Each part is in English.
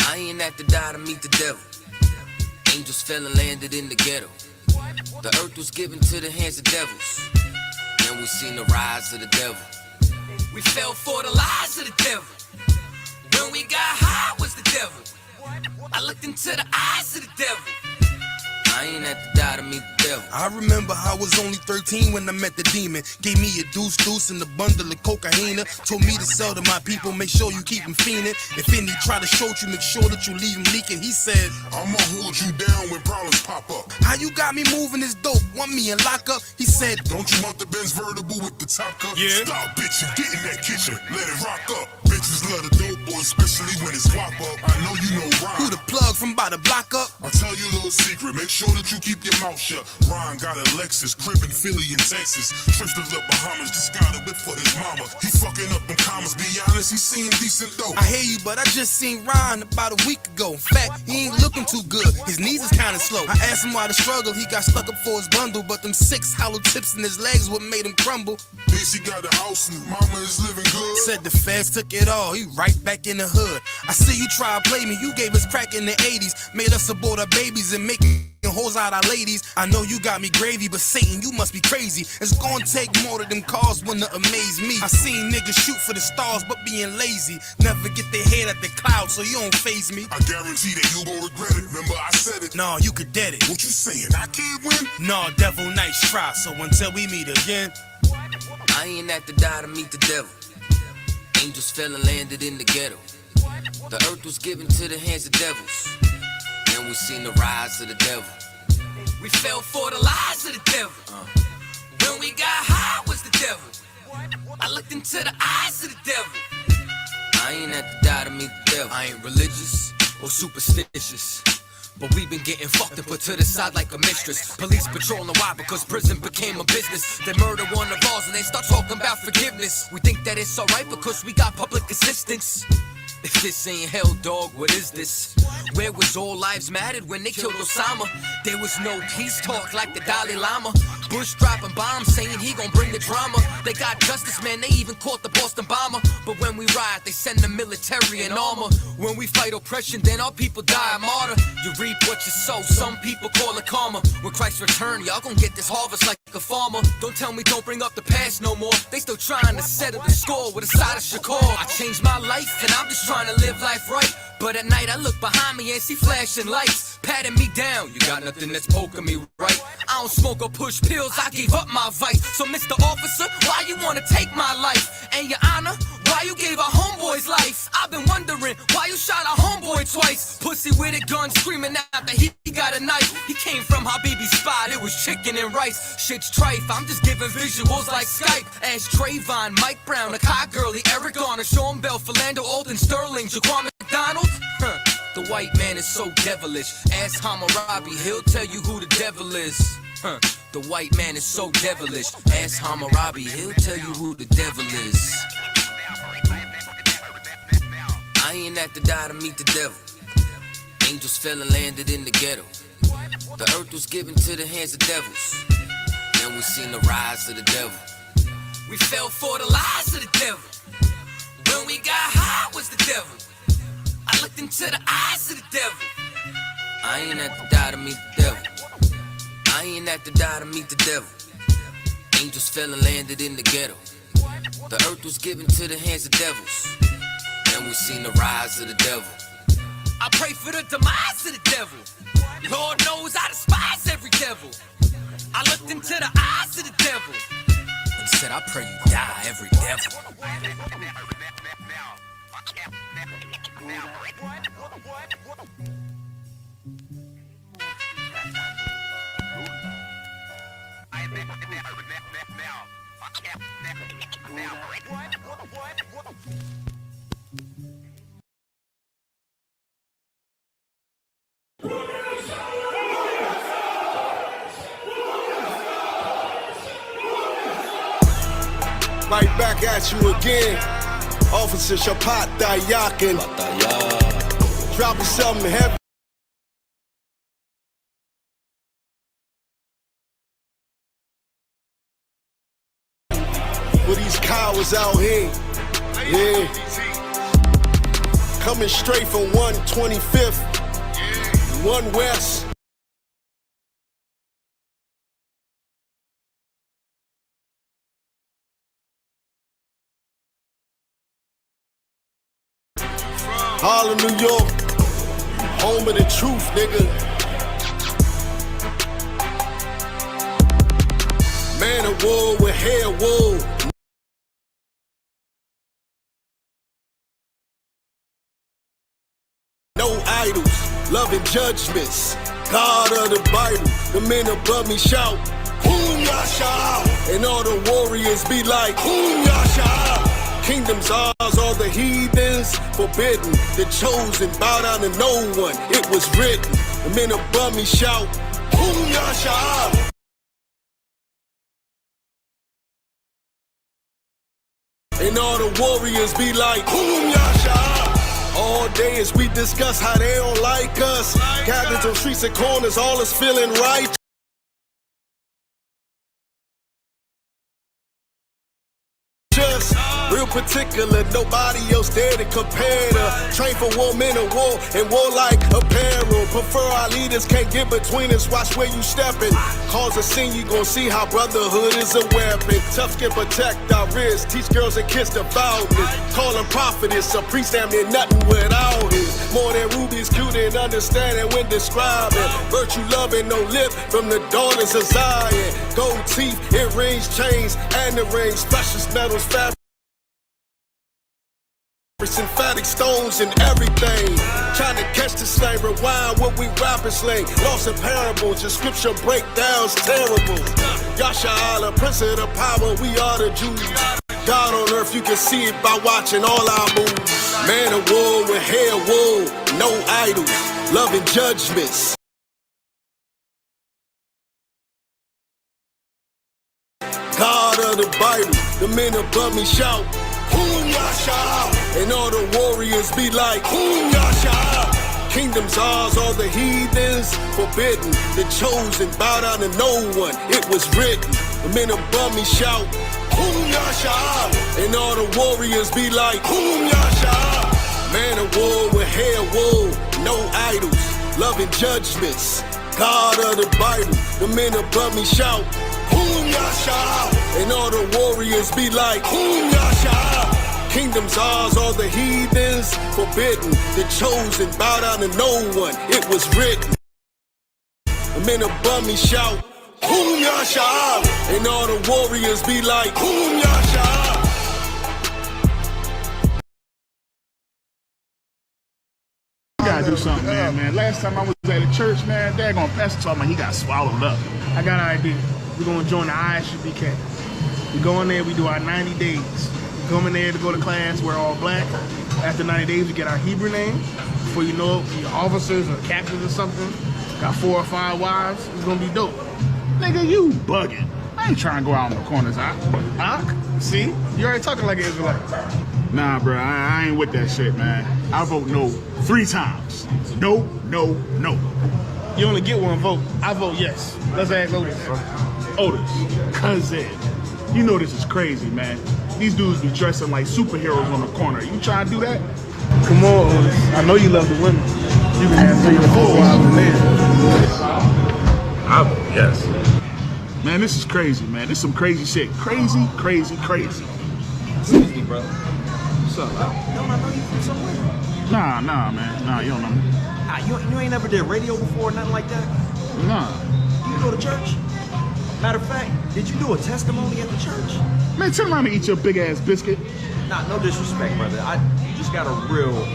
I ain't have to die to meet the devil. Angels fell and landed in the ghetto. The earth was given to the hands of devils. Then we seen the rise of the devil. We fell for the lies of the devil. When we got high was the devil. I looked into the eyes of the devil. I ain't have to die to meet the devil. I remember I was only 13 when I met the demon. Gave me a deuce and a bundle of cocaine. Told me to sell to my people, make sure you keep them fiending. If any try to shoot you, make sure that you leave them leaking. He said, I'ma hold you down when problems pop up. how you got me moving this dope? Want me in lockup? He said, Don't you want the Benz vertible with the top cut? Yeah. Stop, bitch, and get in that kitchen. Let it rock up. Bitches love the dope boy, especially when it's wop up. I know you know Ron. who the plug from by the block up? I'll tell you a little secret. Make sure that you keep your mouth shut. Ron got a Lexus, crib in Philly and Texas. Trips to the Bahamas, just got a whip for his mama. He fucking up them commas, be honest, he seen decent dope. I hear you, but I just seen Ron about a week ago. In fact, he ain't looking too good. His knees is kinda slow. I asked him why the struggle. He got stuck up for his bundle, but them 6 hollow tips in his legs what made him crumble. He got a house and mama is living good. Said the feds took it all, he right back in the hood. I see you try to play me, you gave us crack in the 80s. Made us abort our babies and making hoes out our ladies. I know you got me gravy, but Satan, you must be crazy. It's gonna take more of them cars when to amaze me. I seen niggas shoot for the stars, but being lazy. Never get their head at the clouds, so you don't faze me. I guarantee that you gon' regret it. Remember I said it. Nah, you could dead it. What you saying? I can't win? Nah, devil, nice try. So until we meet again, I ain't have to die to meet the devil. Angels fell and landed in the ghetto. The earth was given to the hands of devils. Then we seen the rise of the devil. We fell for the lies of the devil. When we got high was the devil. I looked into the eyes of the devil. I ain't have to die to meet the devil. I ain't religious or superstitious, but we been getting fucked and put to the side like a mistress. Police patrolling why? Because prison became a business. They murder one of ours and they start talking about forgiveness. We think that it's alright because we got public assistance. If this ain't hell, dog, what is this? Where was all lives mattered when they killed Osama? There was no peace talk like the Dalai Lama. Bush dropping bombs saying he gon' bring the drama. They got justice, man, they even caught the Boston bomber. But when we riot, they send the military in armor. When we fight oppression, then our people die a martyr. You reap what you sow, some people call it karma. When Christ return, y'all gon' get this harvest like a farmer. Don't tell me don't bring up the past no more. They still trying to settle the score with a side of Shakur. I changed my life and I'm just trying to live life right. But at night I look behind me and see flashing lights, patting me down. You got nothing that's poking me right. I don't smoke or push pills, I gave up my vice. So Mr. Officer, why you wanna take my life? And your honor, why you gave our homeboy's life? I've been wondering why you shot our homeboy twice. Pussy with a gun screaming out that he got a knife. He came from Habibi's spot, it was chicken and rice. Shit's trife, I'm just giving visuals like Skype. Ask Trayvon, Mike Brown, Akai Gurley, Eric Garner, Sean Bell, Philando, Alden Sterling, Jaquan McDonald. The white man is so devilish. Ask Hammurabi, he'll tell you who the devil is. The white man is so devilish. Ask Hammurabi, he'll tell you who the devil is. I ain't have to die to meet the devil. Angels fell and landed in the ghetto. The earth was given to the hands of devils. Then we seen the rise of the devil. We fell for the lies of the devil. When we got high was the devil. I looked into the eyes of the devil. I ain't have to die to meet the devil. I ain't have to die to meet the devil. Angels fell and landed in the ghetto. The earth was given to the hands of devils. Then we seen the rise of the devil. I pray for the demise of the devil. Lord knows I despise every devil. I looked into the eyes of the devil and said, I pray you die, every devil. Right back at you again. Officer Shapat Dayakin. Dropping something heavy. For these cowards out here. Yeah. Coming straight from 125th. 1 West. Harlem, New York, home of the truth, nigga. Man of war with hair wool. No idols, loving judgments. God of the Bible, the men above me shout, Hum Yasha. And all the warriors be like, Hum Yasha. Kingdom's ours, all the heathens forbidden. The chosen bow down to no one. It was written. The men above me shout, Hum Yasha. And all the warriors be like, Hum Yasha. All day as we discuss how they don't like us. Cabins on streets and corners, all is feeling right. Real particular, nobody else there to compare to. Train for war, men of war, and warlike apparel. Prefer our leaders, can't get between us, watch where you stepping. Cause a scene, you gon' see how brotherhood is a weapon. Tough skin protect our wrists, teach girls and kids devoutness. Call them prophetess, a priest damn near nothing without it. More than rubies, cute and understanding when describing. Virtue loving, no lip from the daughters of Zion. Gold teeth, earrings, chains, and the rings. Precious metals, fabric. Synthetic stones and everything. Trying to catch the slang, rewind what we rapping slang. Lost in parables, your scripture breakdowns terrible. Yasha Allah, Prince of the power, we are the Jews. God on earth, you can see it by watching all our moves. Man of war with hair wool, no idols, loving judgments. God of the Bible, the men above me shout, Hum Yasha. And all the warriors be like, Hum Yasha. Kingdom's ours, all the heathens forbidden. The chosen bow down to no one. It was written. The men above me shout, Hum Yasha. And all the warriors be like, Hum Yasha. Man of war with hair wool, no idols, loving judgments. God of the Bible, the men above me shout, Hum Yasha. And all the warriors be like, Hum Yasha. Kingdom's ours, all the heathens forbidden. The chosen bow down to no one. It was written. The men above me shout, Hum Yasha. And all the warriors be like, Hum Yasha. You gotta do something, man. Last time I was at a church, man, daggone pastor told me he got swallowed up. I got an idea. We're gonna join the ISUPK. We go in there, we do our 90 days. We come in there to go to class, we're all black. After 90 days, we get our Hebrew name. Before you know it, we officers or captains or something. Got 4 or 5 wives. It's gonna be dope. Nigga, you bugging. I ain't trying to go out in the corners, huh? See? You already talking like an Israelite. Nah, bro, I ain't with that shit, man. I vote no 3 times. No, no, no. You only get 1 vote. I vote yes. Let's ask Otis. Otis, cousin, you know this is crazy, man. These dudes be dressing like superheroes on the corner. You trying to do that? Come on, Otis. I know you love the women. You can have 3 or 4 wives in there. I vote yes. Man, this is crazy, man. This is some crazy shit. Crazy, crazy, crazy. Excuse me, brother. What's up? Don't I know you from somewhere? Nah, man. Nah, you don't know me. You ain't never did radio before, nothing like that? Nah. You go to church? Matter of fact, did you do a testimony at the church? Man, turn around and eat your big ass biscuit. Nah, no disrespect, brother. You just got a real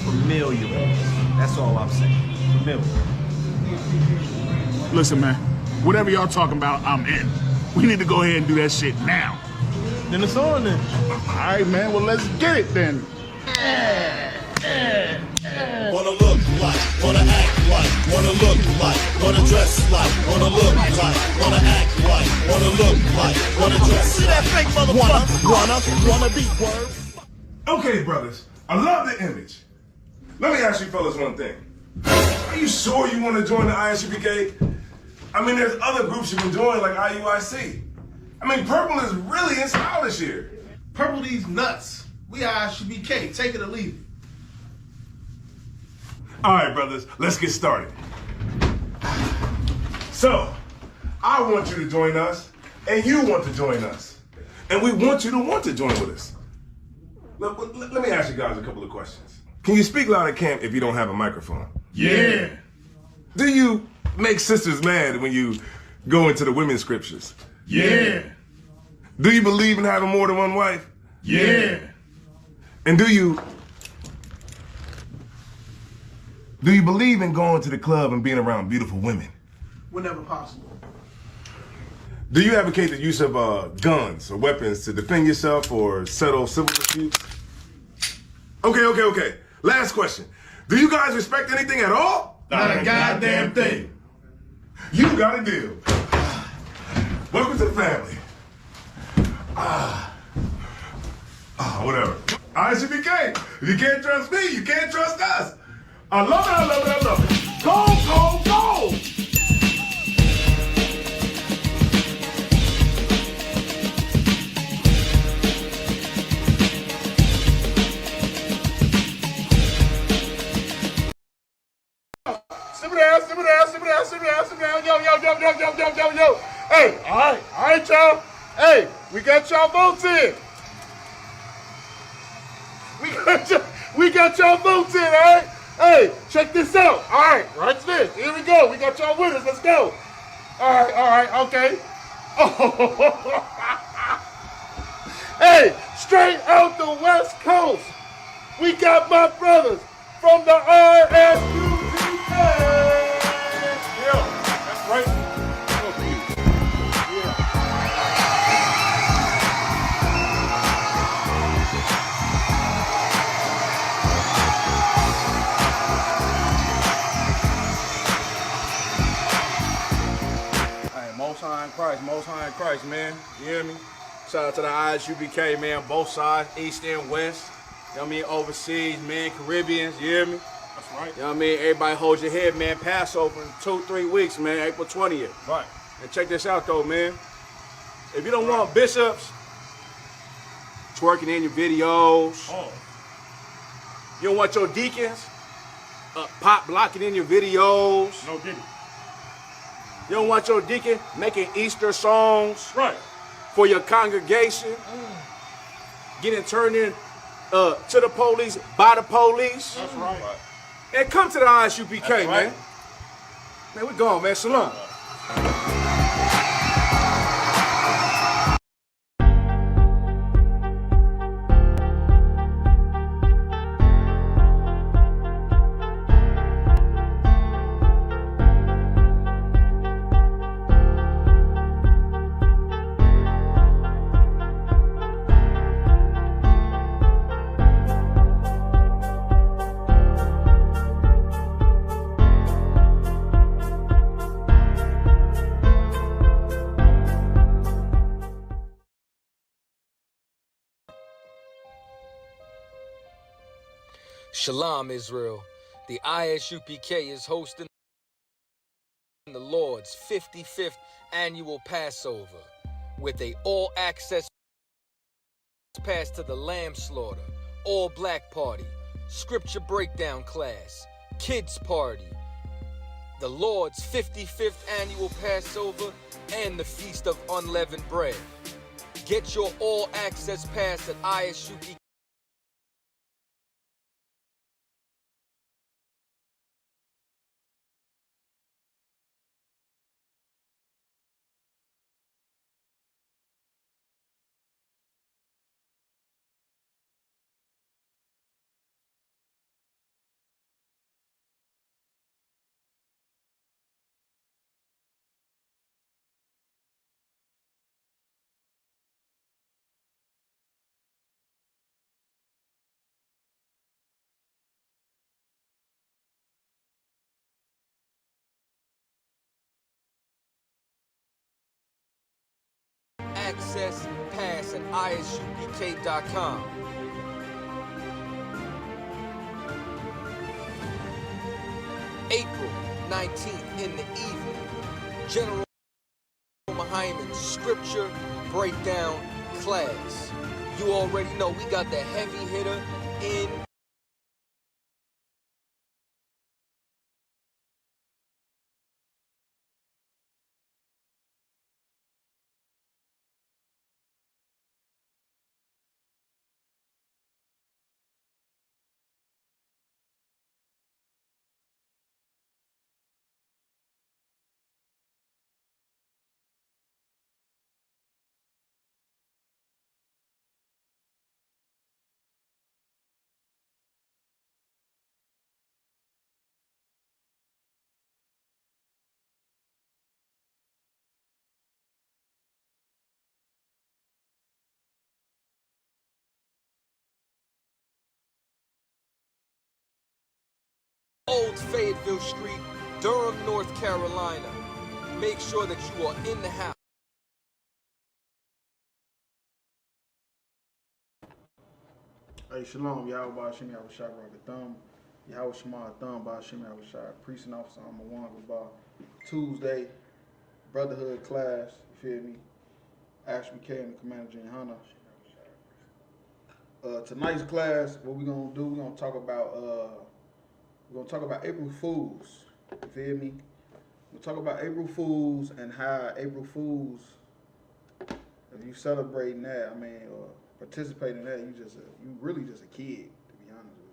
familiar voice. That's all I'm saying. Familiar. Listen, man. Whatever y'all talking about, I'm in. We need to go ahead and do that shit now. Then it's on then. All right, man. Well, let's get it then. Wanna look like, wanna act like, wanna look like, wanna dress like, wanna look like, wanna act like, wanna look like, wanna dress like. See that fake motherfucker? Wanna be word. Okay, brothers, I love the image. Let me ask you fellas one thing. Are you sure you want to join the ISUPK? I mean, there's other groups you can join like IUIC. I mean, Purple is really in style this year. Purple these nuts. We ISUPK. Take it or leave it. All right, brothers, let's get started. So, I want you to join us, and you want to join us. And we want you to want to join with us. Let me ask you guys a couple of questions. Can you speak loud at camp if you don't have a microphone? Yeah. Do you make sisters mad when you go into the women's scriptures? Yeah. Do you believe in having more than one wife? Yeah. And do you believe in going to the club and being around beautiful women? Whenever possible. Do you advocate the use of guns or weapons to defend yourself or settle civil disputes? Okay. Last question. Do you guys respect anything at all? Not a goddamn thing. You got a deal. Welcome to the family. Whatever. ISUPK. If you can't trust me, you can't trust us. I love it. Go! Sit down. Yo. Hey, all right, y'all. Hey, we got y'all votes in. We got y'all votes in, all right? Hey, check this out. All right, watch this. Here we go. We got y'all winners. Let's go. All right, okay. Hey, straight out the West Coast, we got my brothers from the ISUPK. Yeah, that's right. Go for you. Yeah. Hey, Most High in Christ, man. You hear me? Shout out to the ISUPK, man. Both sides, East and West. You know what I mean? Overseas, man. Caribbeans, you hear me? That's right. You know what I mean? Everybody hold your head, man. Passover in 2-3 weeks, man. April 20th. Right. And check this out, though, man. If you don't want bishops twerking in your videos, you don't want your deacons pop blocking in your videos. No diddy. You don't want your deacon making Easter songs Right. for your congregation, getting turned in to the police by the police. That's right. And come to the ISUPK, That's right. man. Man, we gone, man. Shalom. Shalom, Israel. The ISUPK is hosting the Lord's 55th annual Passover with a all-access pass to the lamb slaughter, all-black party, scripture breakdown class, kids party, the Lord's 55th annual Passover, and the Feast of Unleavened Bread. Get your all-access pass at ISUPK. Access pass at ISUPK.com. April 19th in the evening, General Muhammad's scripture breakdown class. You already know we got the heavy hitter in. Old Fayetteville Street, Durham, North Carolina. Make sure that you are in the house. Hey, shalom, Yahweh Shimmy Awashai Rocket Thumb. Yahweh Shema Thumb by Shimmy Awashai. Precinct Officer, I'm a one about Tuesday, Brotherhood class, you feel me? ISUPK and the Commander Junior Hunter. Tonight's class, what we're gonna do, we're gonna talk about April Fools, you feel me? We'll talk about April Fools and how April Fools, if you celebrating that, I mean, or participating in that, you really just a kid, to be honest with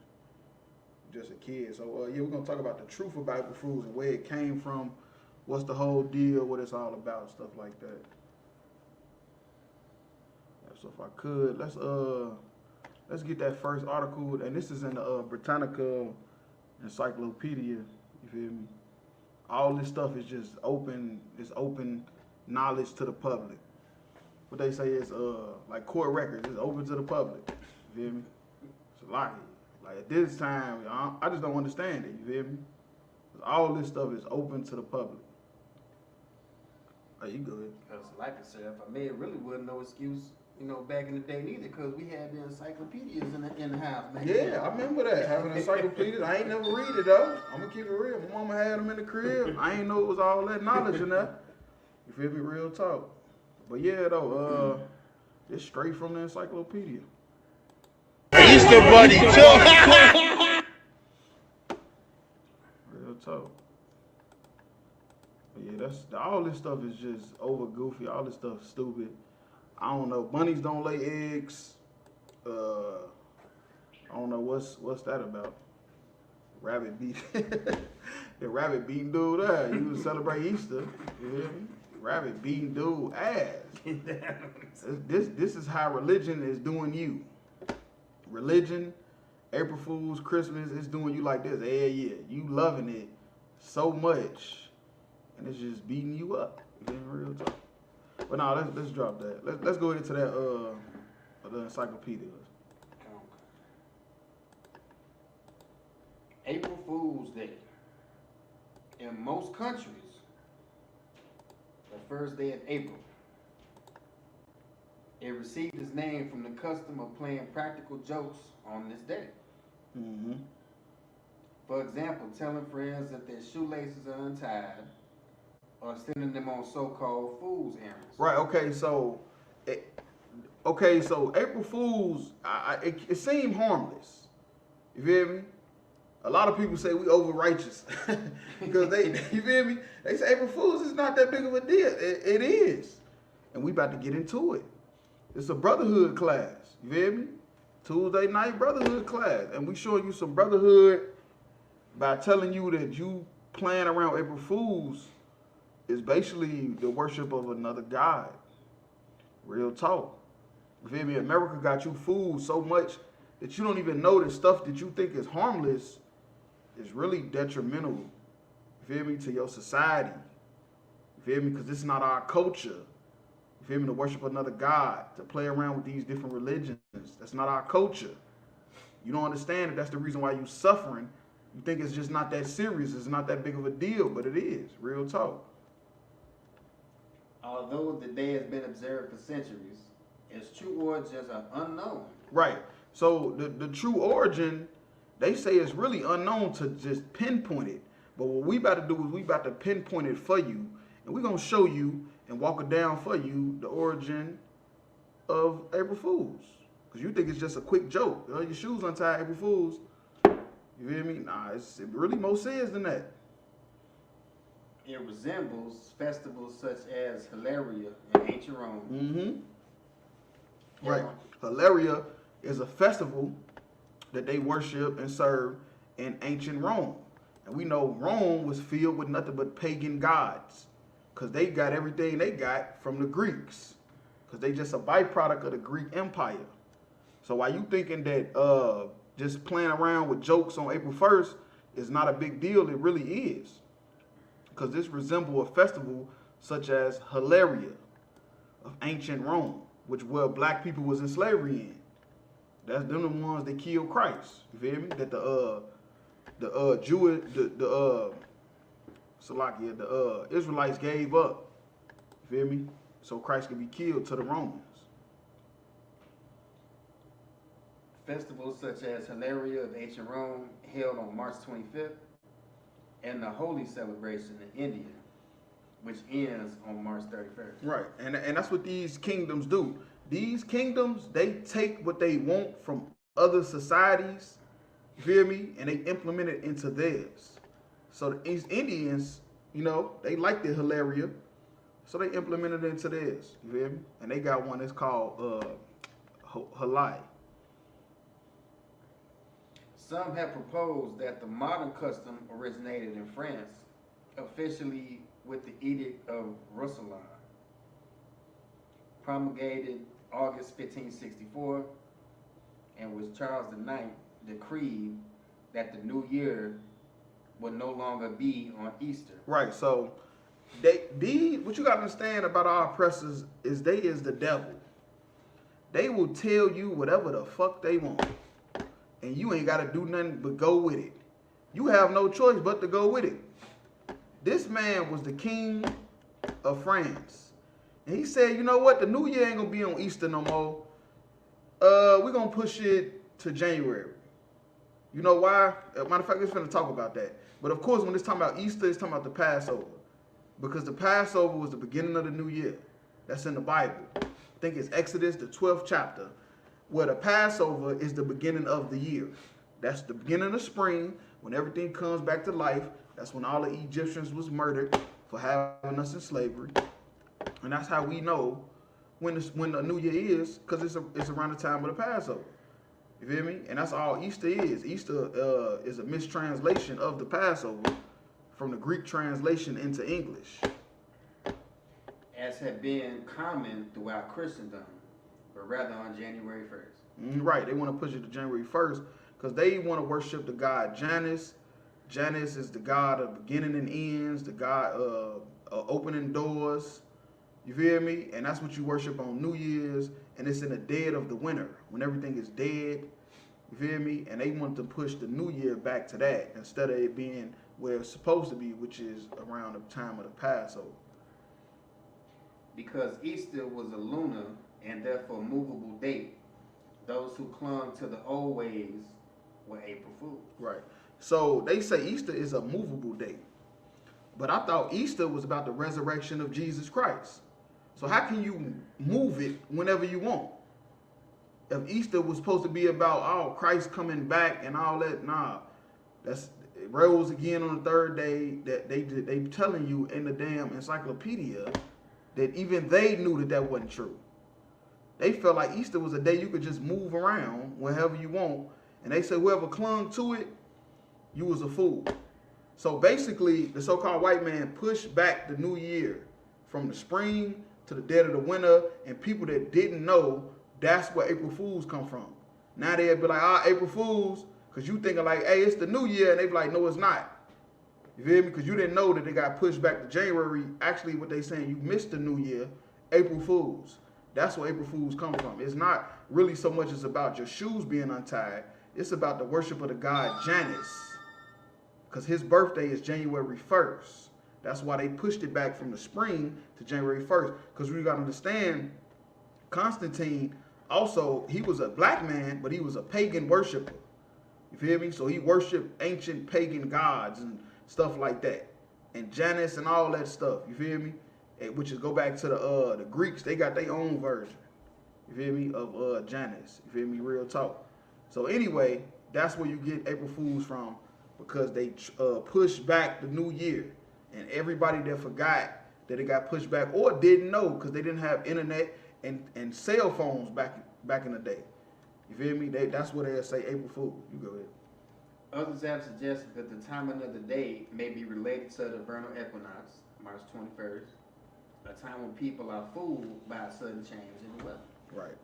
you. Just a kid. So yeah, we're gonna talk about the truth about April Fools and where it came from, what's the whole deal, what it's all about, stuff like that. So if I could, let's get that first article, and this is in the Britannica Encyclopedia, you feel me? All this stuff is just open, it's open knowledge to the public. What they say is like court records, it's open to the public, you feel me? It's a lot here. Like at this time, I just don't understand it, you feel me? All this stuff is open to the public. Oh, you go ahead. Because like I said, if I may, it really wasn't no excuse, you know, back in the day neither, because we had the encyclopedias in the house, man. Yeah, I remember that, having encyclopedias. I ain't never read it though. I'm gonna keep it real. My mama had them in the crib. I ain't know it was all that knowledge in there. You feel me? Real talk. But yeah, though, it's straight from the encyclopedia. Easter Bunny, too. Real talk. But yeah, all this stuff is just over goofy. All this stuff stupid. I don't know. Bunnies don't lay eggs. I don't know what's that about. Rabbit beat the rabbit beating dude there. You was celebrate Easter. You hear me? Rabbit beating dude ass. This is how religion is doing you. Religion, April Fool's, Christmas, it's doing you like this. Yeah. You loving it so much, and it's just beating you up. You feel me? Real talk. But now let's drop that. Let's go into that the encyclopedia. April Fool's Day. In most countries, the first day of April. It received its name from the custom of playing practical jokes on this day. Mm-hmm. For example, telling friends that their shoelaces are untied, or sending them on so-called fool's errands. Right. Okay. So April Fools, it seemed harmless. You feel me? A lot of people say we over righteous because you feel me? They say April Fools is not that big of a deal. It is, and we about to get into it. It's a brotherhood class. You feel me? Tuesday night brotherhood class, and we showing you some brotherhood by telling you that you playing around April Fools is basically the worship of another god. Real talk. You feel me? America got you fooled so much that you don't even know that stuff that you think is harmless is really detrimental. You feel me? To your society. You feel me? Because this is not our culture. You feel me? To worship another god, to play around with these different religions. That's not our culture. You don't understand that that's the reason why you suffering. You think it's just not that serious. It's not that big of a deal, but it is. Real talk. Although the day has been observed for centuries, its true origins are unknown. Right. So the true origin, they say it's really unknown to just pinpoint it. But what we about to do is we about to pinpoint it for you, and we're going to show you and walk it down for you the origin of April Fools. Because you think it's just a quick joke. Your shoes untied, April Fools. You feel me? Nah, it really more serious than that. It resembles festivals such as Hilaria in ancient Rome. Mm-hmm. Right. Hilaria is a festival that they worship and serve in ancient Rome. And we know Rome was filled with nothing but pagan gods, because they got everything they got from the Greeks, because they just a byproduct of the Greek Empire. So while you thinking that just playing around with jokes on April 1st is not a big deal, it really is. Because this resembles a festival such as Hilaria of ancient Rome, which where black people was in slavery in. That's them the ones that killed Christ. You feel me? That the Israelites gave up. You feel me? So Christ could be killed to the Romans. Festivals such as Hilaria of ancient Rome held on March 25th, and the Holy Celebration in India, which ends on March 31st. Right, and that's what these kingdoms do. These kingdoms, they take what they want from other societies, you feel me, and they implement it into theirs. So the East Indians, you know, they like the Hilaria, so they implemented it into theirs, you feel me? And they got one that's called Halai. Some have proposed that the modern custom originated in France, officially with the Edict of Roussillon, promulgated August 1564, and was Charles IX decreed that the new year would no longer be on Easter. Right, so what you got to understand about our oppressors is they is the devil. They will tell you whatever the fuck they want, and you ain't got to do nothing but go with it. You have no choice but to go with it. This man was the king of France, and he said, you know what, the new year ain't gonna be on Easter no more. We're gonna push it to January. You know why? Matter of fact, we're gonna talk about that. But of course, when it's talking about Easter, it's talking about the Passover, because the Passover was the beginning of the new year. That's in the Bible. I think it's Exodus, the 12th chapter, where the Passover is the beginning of the year. That's the beginning of spring, when everything comes back to life. That's when all the Egyptians was murdered for having us in slavery. And that's how we know when the new year is, because it's around the time of the Passover. You feel me? And that's all Easter is. Easter is a mistranslation of the Passover from the Greek translation into English. As had been common throughout Christendom, but rather on January 1st. Right, they want to push it to January 1st because they want to worship the god Janus. Janus is the god of beginning and ends, the god of opening doors. You feel me? And that's what you worship on New Year's, and it's in the dead of the winter when everything is dead. You feel me? And they want to push the New Year back to that instead of it being where it's supposed to be, which is around the time of the Passover. Because Easter was a lunar and therefore movable date, those who clung to the old ways were April Fools. Right. So they say Easter is a movable date. But I thought Easter was about the resurrection of Jesus Christ. So how can you move it whenever you want? If Easter was supposed to be about, oh, Christ coming back and all that, nah. It rose again on the third day. That they telling you in the damn encyclopedia that even they knew that wasn't true. They felt like Easter was a day you could just move around wherever you want. And they said whoever clung to it, you was a fool. So basically, the so-called white man pushed back the new year from the spring to the dead of the winter, and people that didn't know, that's where April Fools come from. Now they'd be like, April Fools, because you thinking like, hey, it's the new year, and they be like, no, it's not. You feel me? Because you didn't know that they got pushed back to January. Actually, what they saying, you missed the new year, April Fools. That's where April Fools come from. It's not really so much as about your shoes being untied. It's about the worship of the god Janus, because his birthday is January 1st. That's why they pushed it back from the spring to January 1st. Because we got to understand, Constantine also, he was a black man, but he was a pagan worshiper. You feel me? So he worshiped ancient pagan gods and stuff like that, and Janus and all that stuff. You feel me? Which is go back to the Greeks. They got their own version. You feel me? Of Janus. You feel me? Real talk. So anyway, that's where you get April Fools from, because they pushed back the new year, and everybody that forgot that it got pushed back or didn't know because they didn't have internet and cell phones back in the day. You feel me? That's what they'll say April Fool. You go ahead. Others have suggested that the timing of the day may be related to the vernal equinox, March 21st, a time when people are fooled by a sudden change in the weather. Right.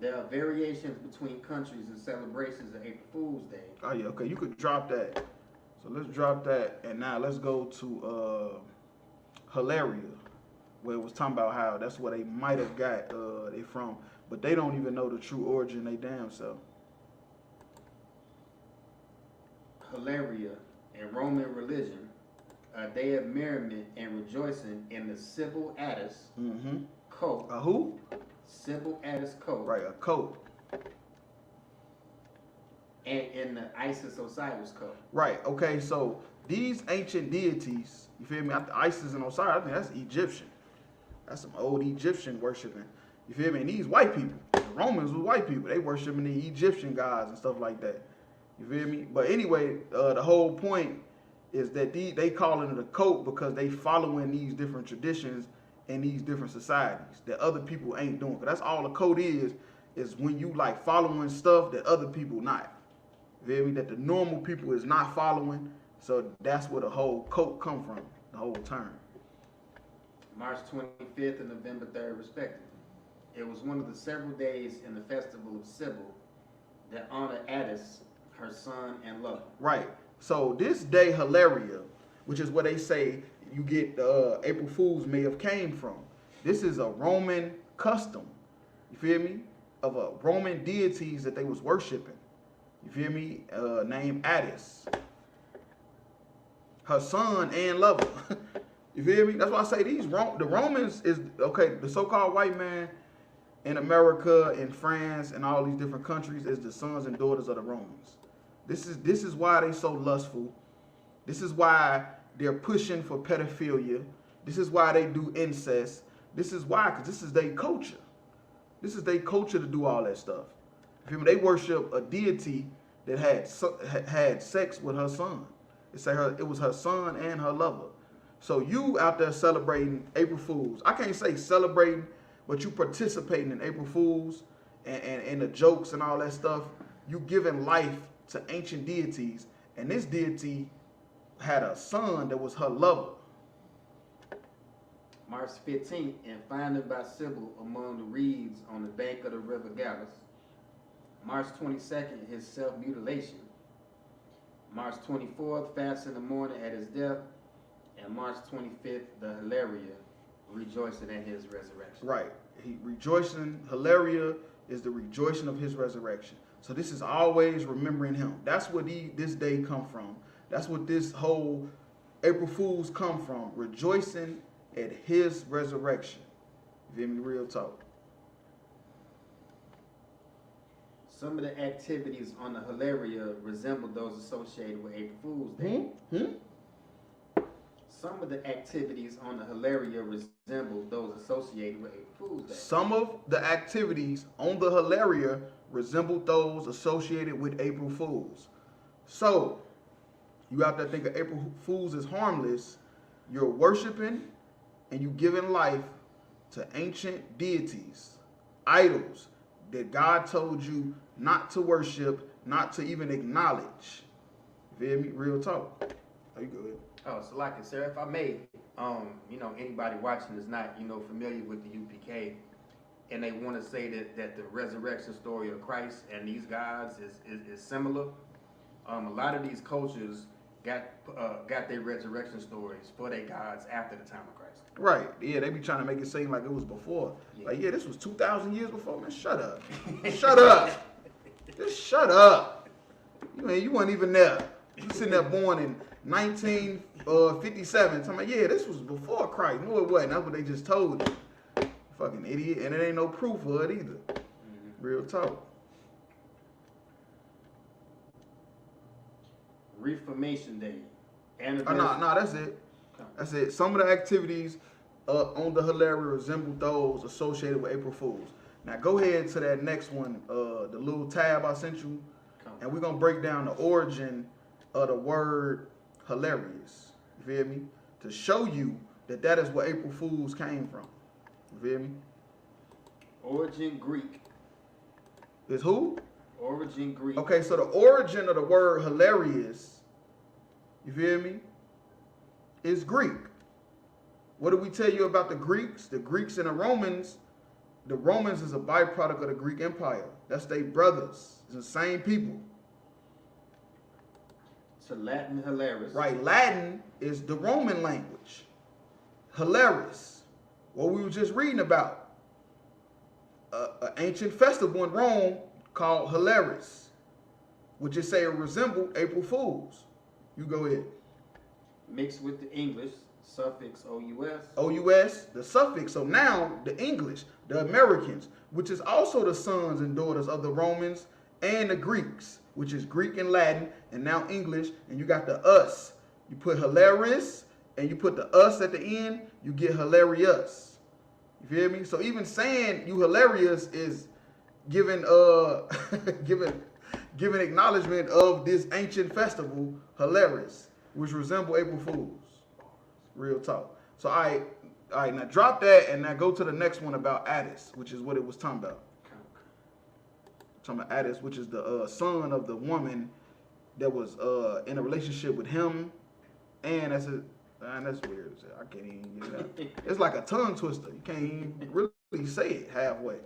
There are variations between countries and celebrations of April Fool's Day. Oh yeah, okay, you could drop that. So let's drop that, and now let's go to Hilaria, where it was talking about how that's where they might have got they from, but they don't even know the true origin they damn self. Hilaria, in Roman religion, a day of merriment and rejoicing in the Sybil Attis cult. A who? Sybil Attis cult. Right, a cult. And in the Isis Osiris cult. Right, okay, so these ancient deities, you feel me? Isis and Osiris, I think that's Egyptian. That's some old Egyptian worshiping. You feel me? And these white people, the Romans was white people. They worshiping the Egyptian gods and stuff like that. You feel me? But anyway, the whole point is that they calling it a cult because they following these different traditions in these different societies that other people ain't doing. Cause that's all a cult is when you like following stuff that other people not. You feel me? That the normal people is not following. So that's where the whole cult come from, the whole term. March 25th and November 3rd, respectively. It was one of the several days in the festival of Sybil that honor Attis, her son and lover. Right. So this day, Hilaria, which is where they say you get April Fools may have came from. This is a Roman custom. You feel me? Of a Roman deities that they was worshiping. You feel me? Named Attis. Her son and lover. You feel me? That's why I say the Romans is, okay, the so-called white man in America, in France, and all these different countries is the sons and daughters of the Romans. This is why they so lustful. This is why they're pushing for pedophilia. This is why they do incest. This is why, because this is their culture. This is their culture to do all that stuff. You feel me? They worship a deity that had sex with her son. It was her son and her lover. So you out there celebrating April Fools. I can't say celebrating, but you participating in April Fools and the jokes and all that stuff. You giving life to ancient deities. And this deity had a son that was her lover. March 15th, and founded by Sybil among the reeds on the bank of the river Gallus. March 22nd, his self-mutilation. March 24th, fast in the morning at his death. And March 25th, the Hilaria, rejoicing at his resurrection. Right. Hilaria is the rejoicing of his resurrection. So this is always remembering him. That's where this day come from. That's what this whole April Fools come from. Rejoicing at his resurrection. You feel me? Real talk. Some of the activities on the Hilaria resemble those associated with April Fool's Day. Some of the activities on the Hilaria resemble those associated with April Fool's Day. Some of the activities on the Hilaria resemble those associated with April Fools. So, you out there thinking April Fools is harmless, you're worshiping and you giving life to ancient deities, idols that God told you not to worship, not to even acknowledge. You feel me? Real talk. How you go ahead? Oh, so like it, sir, if I may, anybody watching is not, familiar with the UPK, and they want to say that the resurrection story of Christ and these gods is similar. A lot of these cultures got their resurrection stories for their gods after the time of Christ. Right. Yeah, they be trying to make it seem like it was before. Yeah. Like, yeah, this was 2,000 years before. Man, shut up. Shut up. Just shut up. You weren't even there. You sitting there born in 1957. Talking about, yeah, this was before Christ. No, it wasn't. That's what they just told you. Fucking idiot. And there ain't no proof for it either. Real talk. Reformation Day, And No, that's it. That's it. Some of the activities on the Hilaria resemble those associated with April Fools. Now go ahead to that next one, the little tab I sent you, and we're gonna break down the origin of the word hilarious. You feel me? To show you that is where April Fools came from. You feel me? Origin Greek. Is who? Origin Greek. Okay, so the origin of the word hilarious, you feel me, is Greek. What did we tell you about the Greeks? The Greeks and the Romans is a byproduct of the Greek Empire. That's their brothers. It's the same people. So Latin hilarious. Right, Latin is the Roman language. Hilarious. What we were just reading about. An ancient festival in Rome called Hilarious, which is say it resembled April Fools. You go ahead. Mixed with the English, suffix OUS. OUS, the suffix. So now the English, the Americans, which is also the sons and daughters of the Romans and the Greeks, which is Greek and Latin, and now English, and you got the us. You put hilarious, and you put the us at the end, you get hilarious. You feel me? So even saying you hilarious is giving giving acknowledgement of this ancient festival, hilarious, which resemble April Fools. Real talk. So all right, now drop that and now go to the next one about Addis, which is what it was talking about. Talking about Addis, which is the son of the woman that was in a relationship with him, and that's weird. I can't even get it out. It's like a tongue twister. You can't even really say it halfway.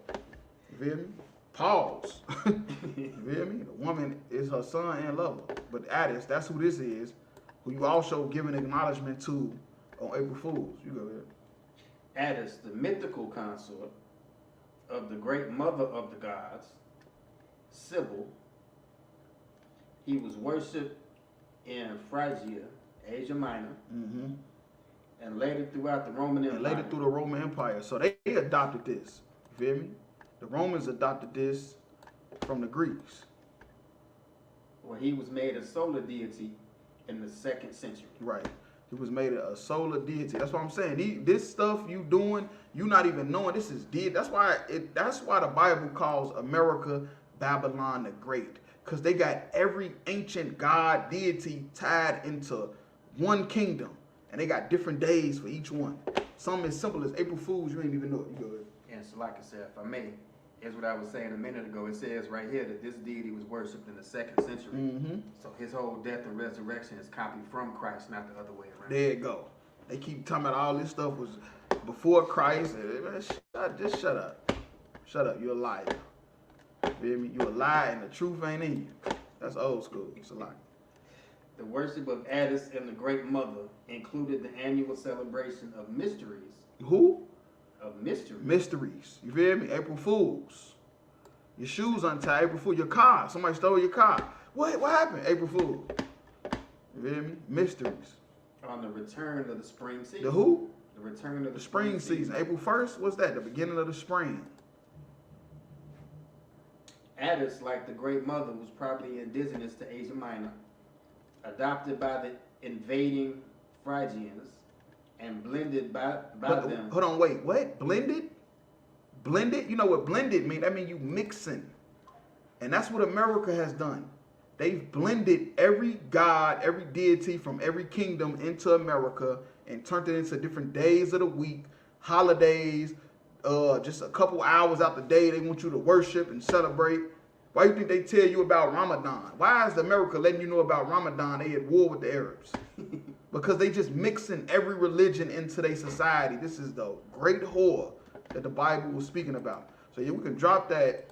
You feel me? Pause. You feel me? The woman is her son and lover. But Addis, that's who this is, who you also giving acknowledgement to on April Fools. You go ahead. Addis, the mythical consort of the great mother of the gods, Sybil. He was worshipped in Phrygia, Asia Minor, and later throughout the Roman Empire. And later through the Roman Empire. So they adopted this. You feel me? The Romans adopted this from the Greeks. Well, he was made a solar deity in the 2nd century. Right. He was made a solar deity. That's what I'm saying. This stuff you doing, you not even knowing this is dead. That's why the Bible calls America Babylon the Great. Because they got every ancient god, deity tied into one kingdom. And they got different days for each one. Something as simple as April Fools, you ain't even know it. You go ahead. And so like I said, if I may, is what I was saying a minute ago. It says right here that this deity was worshipped in the 2nd century. So his whole death and resurrection is copied from Christ, not the other way around. There you go. They keep talking about all this stuff was before Christ. Man, just shut up. Shut up. You're a liar. You feel me? You're a liar and the truth ain't in you. That's old school. It's a lie. The worship of Addis and the Great Mother included the annual celebration of mysteries. Who? Of mysteries. Mysteries. You feel me? April Fools. Your shoes untied. April Fool. Your car. Somebody stole your car. What happened? April Fool. You feel me? Mysteries. On the return of the spring season. The who? The return of the spring season. April 1st? What's that? The beginning of the spring. Addis, like the Great Mother, was probably indigenous to Asia Minor, adopted by the invading Phrygians, and blended by them. Hold on, wait, what? Blended? Blended? You know what blended mean? That mean you mixing. And that's what America has done. They've blended every god, every deity from every kingdom into America and turned it into different days of the week, holidays, just a couple hours out the day they want you to worship and celebrate. Why do you think they tell you about Ramadan? Why is America letting you know about Ramadan? They at war with the Arabs. Because they just mixing every religion into their society. This is the great whore that the Bible was speaking about. So yeah, we can drop that.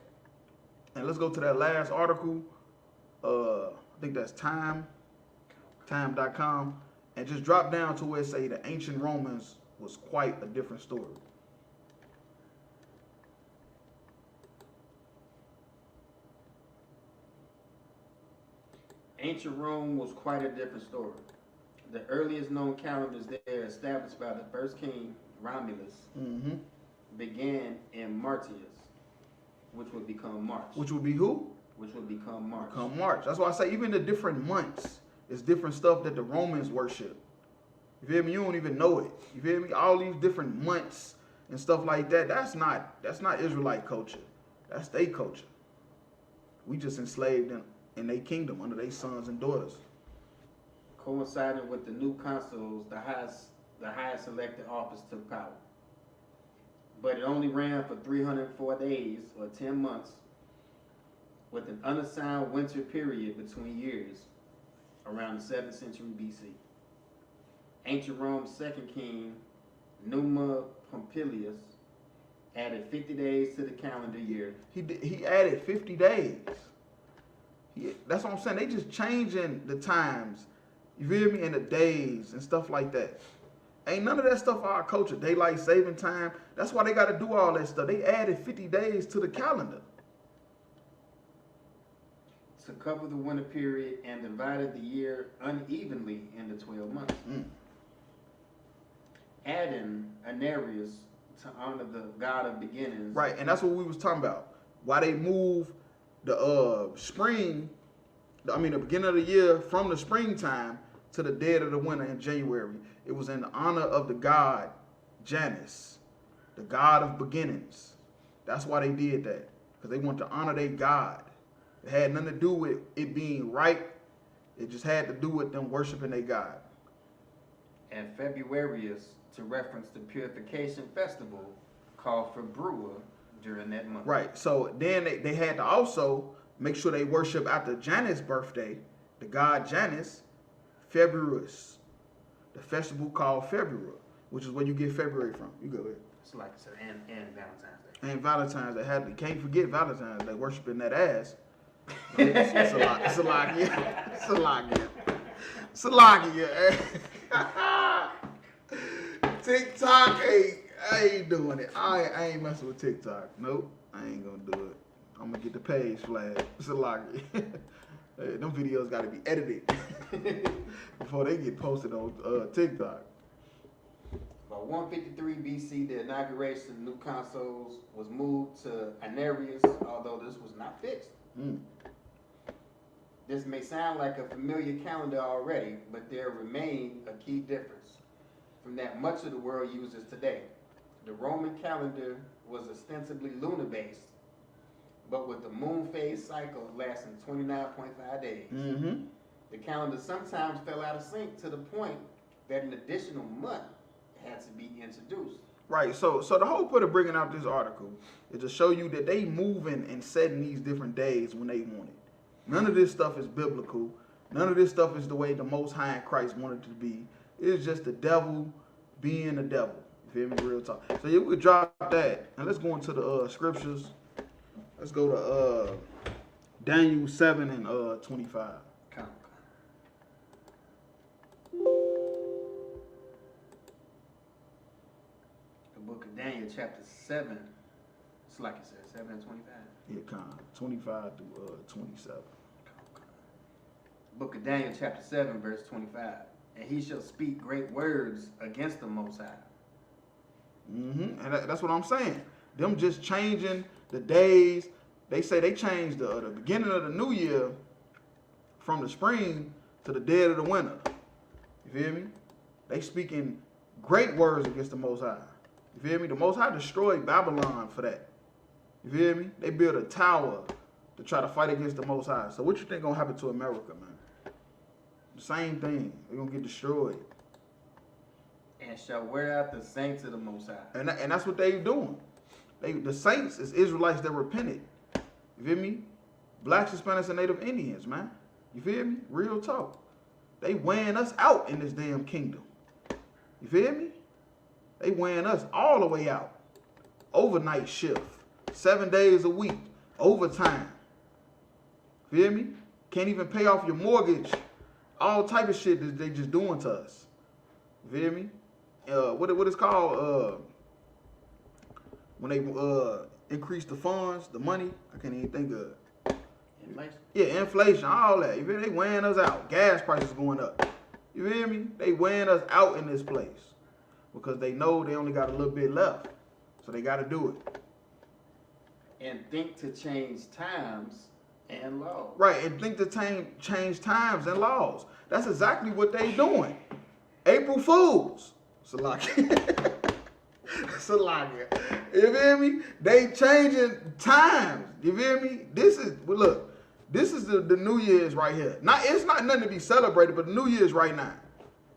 And let's go to that last article. I think that's time.com. And just drop down to where it say the ancient Romans was quite a different story. Ancient Rome was quite a different story. The earliest known calendars there, established by the first king, Romulus, began in Martius, which would become March. Which would be who? Which would become March. Become March. That's why I say even the different months, It's different stuff that the Romans worship. You feel me? You don't even know it. You feel me? All these different months and stuff like that. That's not Israelite culture. That's their culture. We just enslaved in their kingdom under their sons and daughters. Coinciding with the new consuls, the highest elected office took power. But it only ran for 304 days or 10 months, with an unassigned winter period between years around the 7th century BC. Ancient Rome's second king, Numa Pompilius, added 50 days to the calendar year. He added 50 days. That's what I'm saying. They just changing the times, you feel me, and the days and stuff like that. Ain't none of that stuff our culture. Daylight saving time. That's why they got to do all that stuff. They added 50 days to the calendar. To cover the winter period and divided the year unevenly into 12 months. Adding Anarius to honor the God of beginnings. Right, and that's what we was talking about. Why they moved the the beginning of the year from the springtime to the dead of the winter in January. It was in honor of the god Janus, the god of beginnings. That's why they did that, because they wanted to honor their god. It had nothing to do with it being right. It just had to do with them worshiping their god. And Februarius to reference the purification festival called for Brewer during that month. Right. So then they had to also make sure they worship after Janus' birthday, the god Janus, Februarius. The festival called February, which is where you get February from. You go ahead. It's like I said, and Valentine's Day. And Valentine's Day. Can't forget Valentine's Day, worshiping that ass. It's a lot. It's a lot. Yeah. It's a lot. Yeah. It's a lot. Yeah. TikTok, I ain't doing it. I ain't messing with TikTok. Nope. I ain't gonna do it. I'm gonna get the page flagged. It's a lot. Hey, them videos gotta be edited before they get posted on TikTok. By 153 BC, the inauguration of new consuls was moved to Anarius, although this was not fixed. This may sound like a familiar calendar already, but there remained a key difference from that much of the world uses today. The Roman calendar was ostensibly lunar-based, but with the moon phase cycle lasting 29.5 days. The calendar sometimes fell out of sync to the point that an additional month had to be introduced. Right, so the whole point of bringing out this article is to show you that they moving and setting these different days when they want it. None of this stuff is biblical. None of this stuff is the way the Most High in Christ wanted it to be. It's just the devil being the devil. You feel me? Real talk. So yeah, we'll drop that. And let's go into the scriptures. Let's go to Daniel 7 and 25. The book of Daniel, chapter 7. It's like it says, 7 and 25. Yeah, 25 through 27. Book of Daniel, chapter 7, verse 25. And he shall speak great words against the Most High. And that's what I'm saying. Them just changing the days. They say they changed the beginning of the new year from the spring to the dead of the winter. You feel me? They speaking great words against the Most High. You feel me? The Most High destroyed Babylon for that. You feel me? They built a tower to try to fight against the Most High. So what you think gonna happen to America, man? The same thing. They're gonna get destroyed. And shall wear out the saints of the Most High. And that's what they doing. The saints is Israelites that repented. You feel me? Blacks, Hispanics, and Native Indians, man. You feel me? Real talk. They weighing us out in this damn kingdom. You feel me? They weighing us all the way out. Overnight shift. 7 days a week. Overtime. Feel me? Can't even pay off your mortgage. All type of shit that they just doing to us. Feel me? What it's called? When they increase the funds, the money. I can't even think of it. Inflation? Yeah, inflation, all that. You feel me? They weighing us out. Gas prices going up. You feel me? They weighing us out in this place. Because they know they only got a little bit left. So they got to do it. And think to change times And laws. Right, and think to change times and laws. That's exactly what they doing. April Fools. Salakia. Salakia. You feel me? They changing times. You feel me? This is the New Year's right here. It's not nothing to be celebrated, but the New Year's right now.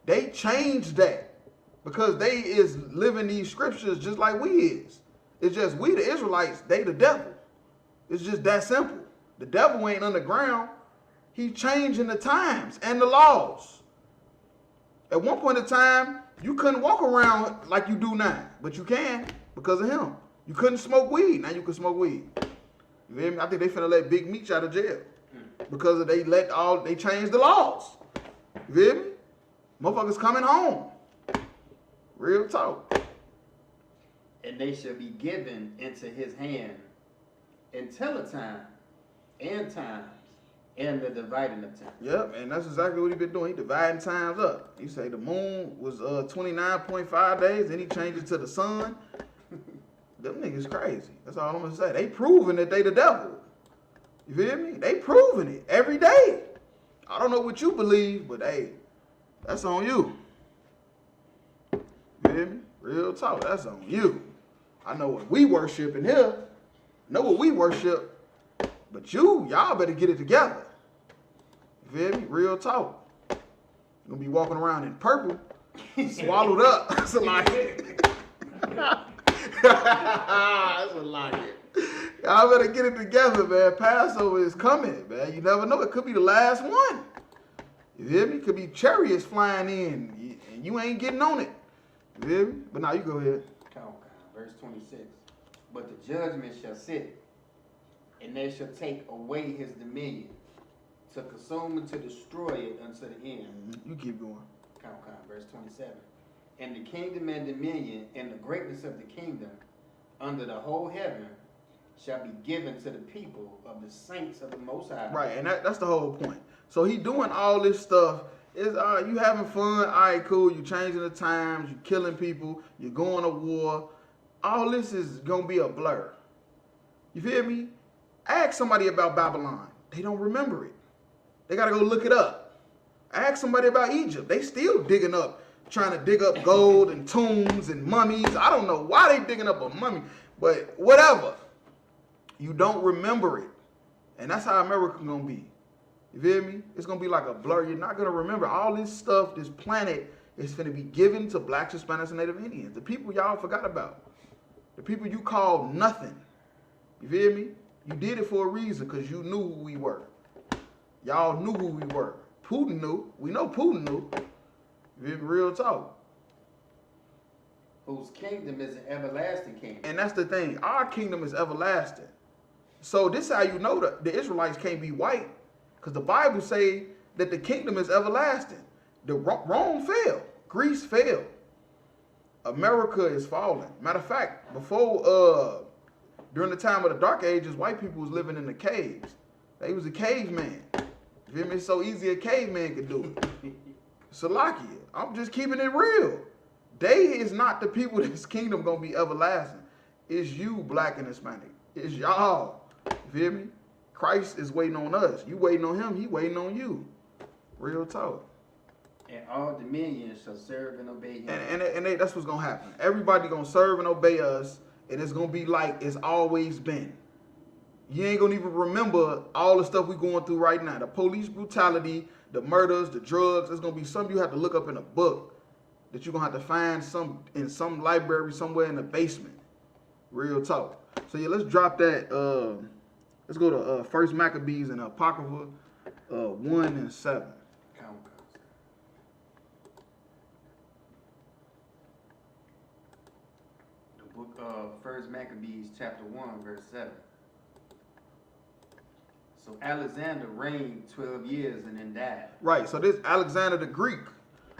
They changed that because they is living these scriptures just like we is. It's just we the Israelites, they the devil. It's just that simple. The devil ain't underground. He's changing the times and the laws. At one point in time, you couldn't walk around like you do now, but you can because of him. You couldn't smoke weed. Now you can smoke weed. You feel me? I think they finna let Big Meech out of jail because they changed the laws. You feel me? Motherfuckers coming home. Real talk. And they shall be given into his hand until a time and times and the dividing of time. Yep, and that's exactly what he been doing. He dividing times up. You say the moon was 29.5 days, then he changed it to the sun. Them niggas crazy. That's all I'm gonna say. They proving that they the devil. You feel me? They proving it every day. I don't know what you believe, but hey, that's on you. You feel me? Real talk, that's on you. I know what we worship in here. Know what we worship. But y'all better get it together. You feel me? Real talk. You're gonna be walking around in purple, swallowed up. That's a lie. That's a lie. Y'all better get it together, man. Passover is coming, man. You never know. It could be the last one. You feel me? It could be chariots flying in, and you ain't getting on it. You feel me? But now you go ahead. Verse 26. But the judgment shall sit, and they shall take away his dominion, to consume and to destroy it unto the end. You keep going. Verse 27. And the kingdom and dominion and the greatness of the kingdom under the whole heaven shall be given to the people of the saints of the Most High. Right, and that's the whole point. So he doing all this stuff. Is you having fun? All right, cool. You changing the times. You killing people. You're going to war. All this is gonna be a blur. You feel me? Ask somebody about Babylon. They don't remember it. They gotta go look it up. Ask somebody about Egypt. They still trying to dig up gold and tombs and mummies. I don't know why they digging up a mummy, but whatever. You don't remember it. And that's how America gonna be. You feel me? It's gonna be like a blur. You're not gonna remember all this stuff. This planet is gonna be given to blacks, Hispanics, and Native Indians. The people y'all forgot about. The people you call nothing. You feel me? You did it for a reason because you knew who we were. Y'all knew who we were. Putin knew. We know Putin knew. You feel me? Real talk. Whose kingdom is an everlasting kingdom. And that's the thing. Our kingdom is everlasting. So this is how you know that the Israelites can't be white. Because the Bible say that the kingdom is everlasting. Rome fell. Greece fell. America is falling. Matter of fact, before during the time of the Dark Ages, white people was living in the caves. They was a caveman. You feel me? It's so easy a caveman could do it. Salakia, I'm just keeping it real. They is not the people this kingdom gonna be everlasting. It's you, black and Hispanic. It's y'all. You feel me? Christ is waiting on us. You waiting on him, he waiting on you. Real talk. And all dominions shall serve and obey him. And that's what's gonna happen. Everybody gonna serve and obey us, and it's gonna be like it's always been. You ain't gonna even remember all the stuff we going through right now. The police brutality, the murders, the drugs. It's gonna be something you have to look up in a book that you're gonna have to find in some library somewhere in the basement. Real talk. So yeah, let's drop that. Let's go to First Maccabees and Apocrypha 1 and 7. Book of First Maccabees chapter 1 verse 7. So Alexander reigned 12 years and then died. Right, so this Alexander the Greek,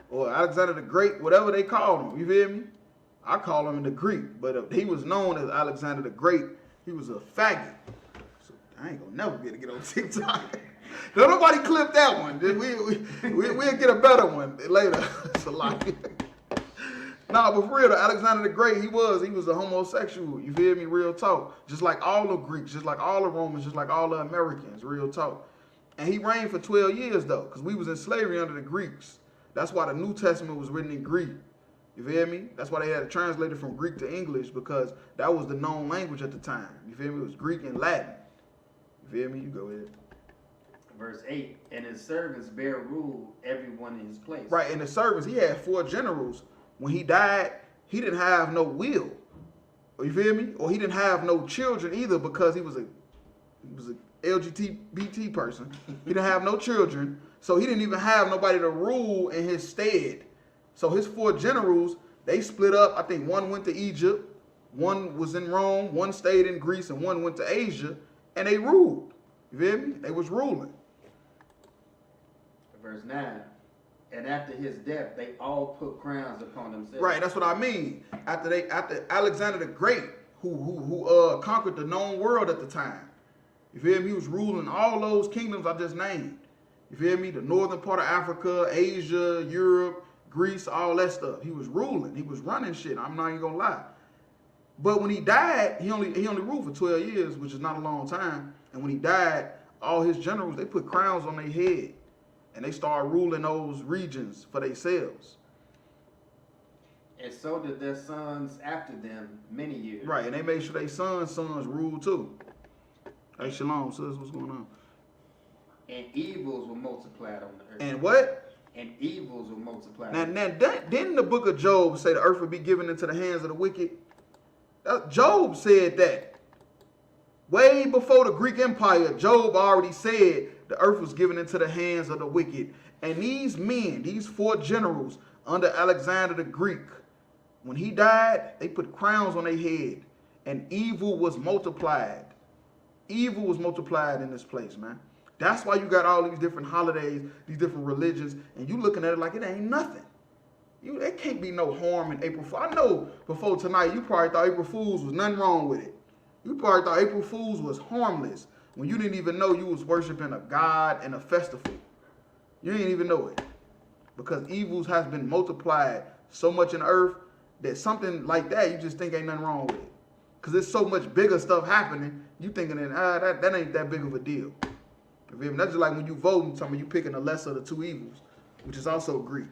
or Alexander the Great, whatever they called him, you feel me? I call him the Greek, but he was known as Alexander the Great. He was a faggot. So I ain't gonna never be able to get on TikTok. Don't nobody clip that one. We'll get a better one later. It's a lot. Nah, but for real, Alexander the Great, he was a homosexual. You feel me? Real talk. Just like all the Greeks, just like all the Romans, just like all the Americans. Real talk. And he reigned for 12 years though, because we was in slavery under the Greeks. That's why the New Testament was written in Greek. You feel me? That's why they had it translated from Greek to English, because that was the known language at the time. You feel me? It was Greek and Latin. You feel me? You go ahead. Verse 8, and his servants bear rule everyone in his place. Right, and the servants, he had 4 generals. When he died, he didn't have no will. You feel me? Or he didn't have no children either, because he was a LGBT person. He didn't have no children, so he didn't even have nobody to rule in his stead. So his 4 generals, they split up. I think one went to Egypt, one was in Rome, one stayed in Greece, and one went to Asia, and they ruled. You feel me? They was ruling. Verse 9, and after his death, they all put crowns upon themselves. Right, that's what I mean. After Alexander the Great, who conquered the known world at the time. You feel me? He was ruling all those kingdoms I just named. You feel me? The northern part of Africa, Asia, Europe, Greece, all that stuff. He was ruling. He was running shit. I'm not even gonna lie. But when he died, he only ruled for 12 years, which is not a long time. And when he died, all his generals, they put crowns on their head. And they started ruling those regions for themselves. And so did their sons after them many years. Right, and they made sure their sons ruled too. Hey, shalom, sis, what's going on? And evils were multiplied on the earth. And what? And evils were multiplied. Now didn't the book of Job say the earth would be given into the hands of the wicked? Job said that. Way before the Greek Empire, Job already said the earth was given into the hands of the wicked. And these men, these 4 generals under Alexander the Greek, when he died, they put crowns on their head. And evil was multiplied. Evil was multiplied in this place, man. That's why you got all these different holidays, these different religions, and you looking at it like it ain't nothing. There can't be no harm in April Fool's. I know before tonight, you probably thought April Fool's was nothing wrong with it. You probably thought April Fool's was harmless when you didn't even know you was worshiping a god and a festival. You didn't even know it. Because evils has been multiplied so much in the earth that something like that, you just think ain't nothing wrong with it. Because there's so much bigger stuff happening, you thinking that that ain't that big of a deal. That's just like when you voting, you picking the lesser of the 2 evils, which is also Greek.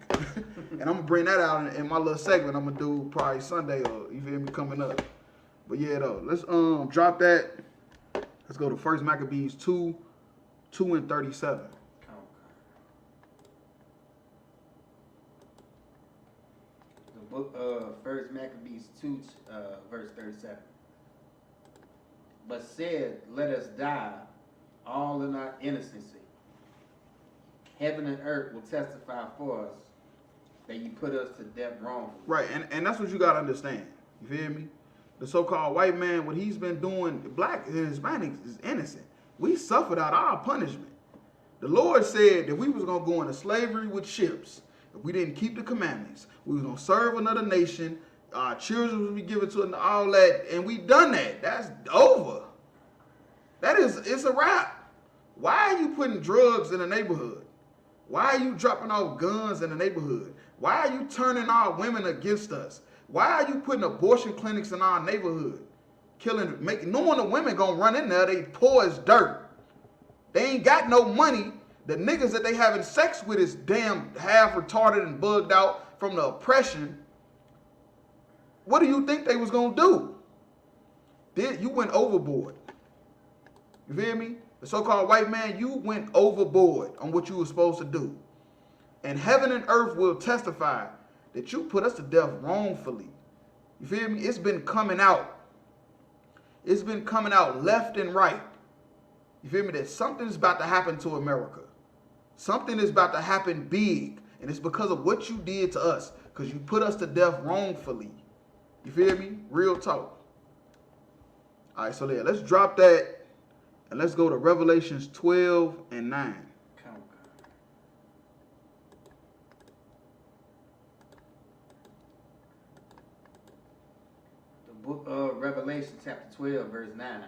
And I'm going to bring that out in my little segment I'm going to do probably Sunday, or you feel me, coming up. But yeah, though, let's drop that. Let's go to 1 Maccabees 2 and 37. The book of 1 Maccabees 2, verse 37. But said, let us die, all in our innocency. Heaven and earth will testify for us that you put us to death wrongfully. Right, and that's what you got to understand. You feel me? The so-called white man, what he's been doing, black and Hispanics is innocent. We suffered out our punishment. The Lord said that we was going to go into slavery with ships. If we didn't keep the commandments, we was going to serve another nation. Our children would be given to all that. And we done that. That's over. It's a wrap. Why are you putting drugs in the neighborhood? Why are you dropping off guns in the neighborhood? Why are you turning our women against us? Why are you putting abortion clinics in our neighborhood? Knowing the women gonna run in there, they poor as dirt. They ain't got no money. The niggas that they having sex with is damn half retarded and bugged out from the oppression. What do you think they was gonna do? You went overboard. You feel me? The so-called white man, you went overboard on what you were supposed to do. And heaven and earth will testify that you put us to death wrongfully. You feel me? It's been coming out. It's been coming out left and right. You feel me? That something's about to happen to America. Something is about to happen big. And it's because of what you did to us. Because you put us to death wrongfully. You feel me? Real talk. All right, so there. Let's drop that. And let's go to Revelations 12 and 9. Book of Revelation chapter 12 verse 9.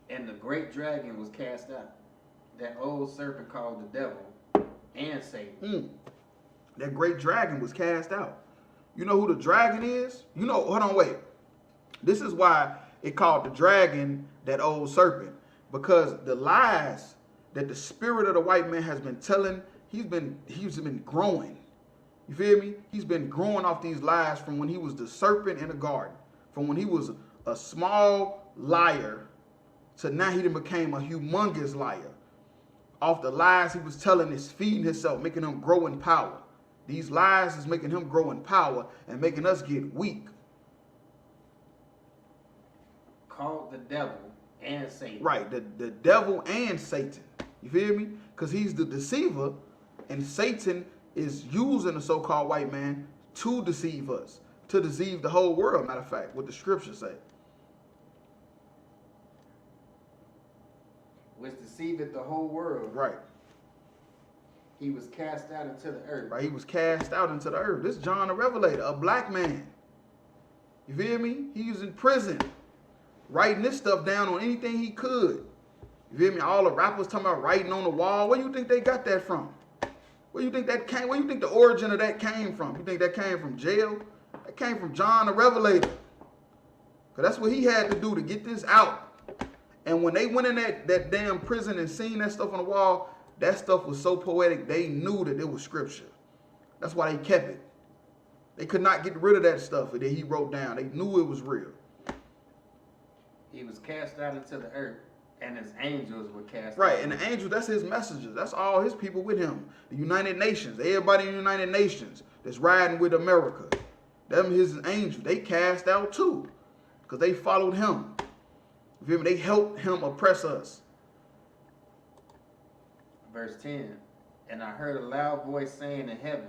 And the great dragon was cast out, that old serpent called the devil and Satan. That great dragon was cast out. You know who the dragon is? You know, hold on, wait. This is why it called the dragon that old serpent. Because the lies that the spirit of the white man has been telling, he's been growing. You feel me? He's been growing off these lies from when he was the serpent in the garden. From when he was a small liar to now he became a humongous liar. Off the lies he was telling is feeding himself, making him grow in power. These lies is making him grow in power and making us get weak. Called the devil and Satan. Right, the devil and Satan. You feel me? Because he's the deceiver, and Satan is using the so-called white man to deceive us, to deceive the whole world, matter of fact, what the scriptures say. Which deceiveth the whole world. Right. He was cast out into the earth. Right, he was cast out into the earth. This is John the Revelator, a black man. You feel me? He was in prison, writing this stuff down on anything he could. You feel me? All the rappers talking about writing on the wall. Where you think they got that from? Where you think that came? Where you think the origin of that came from? You think that came from jail? That came from John the Revelator. Because that's what he had to do to get this out. And when they went in that damn prison and seen that stuff on the wall, that stuff was so poetic, they knew that it was scripture. That's why they kept it. They could not get rid of that stuff that he wrote down. They knew it was real. He was cast out into the earth, and his angels were cast out. Right, and the angels, that's his messengers. That's all his people with him. The United Nations, everybody in the United Nations that's riding with America. Them his angels, they cast out too, because they followed him. You feel me? They helped him oppress us. Verse 10, and I heard a loud voice saying in heaven,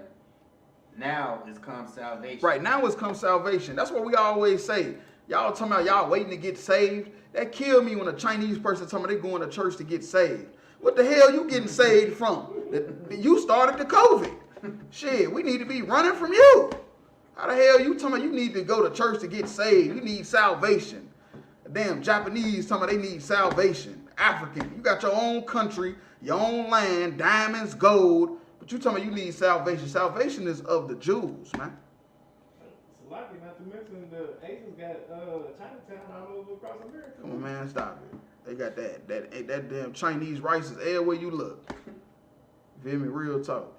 now is come salvation. Right, now is come salvation. That's what we always say. Y'all talking about y'all waiting to get saved. That killed me when a Chinese person told me they going to church to get saved. What the hell you getting saved from? You started the COVID. Shit, we need to be running from you. How the hell you talking about you need to go to church to get saved? You need salvation. Damn Japanese talking about they need salvation. African, you got your own country, your own land, diamonds, gold, but you talking about you need salvation. Salvation is of the Jews, man. It's lucky not to mention the Asians got Chinatown all over across America. Come on, man, stop it. They got that damn Chinese rice is everywhere you look. You feel me? Real talk.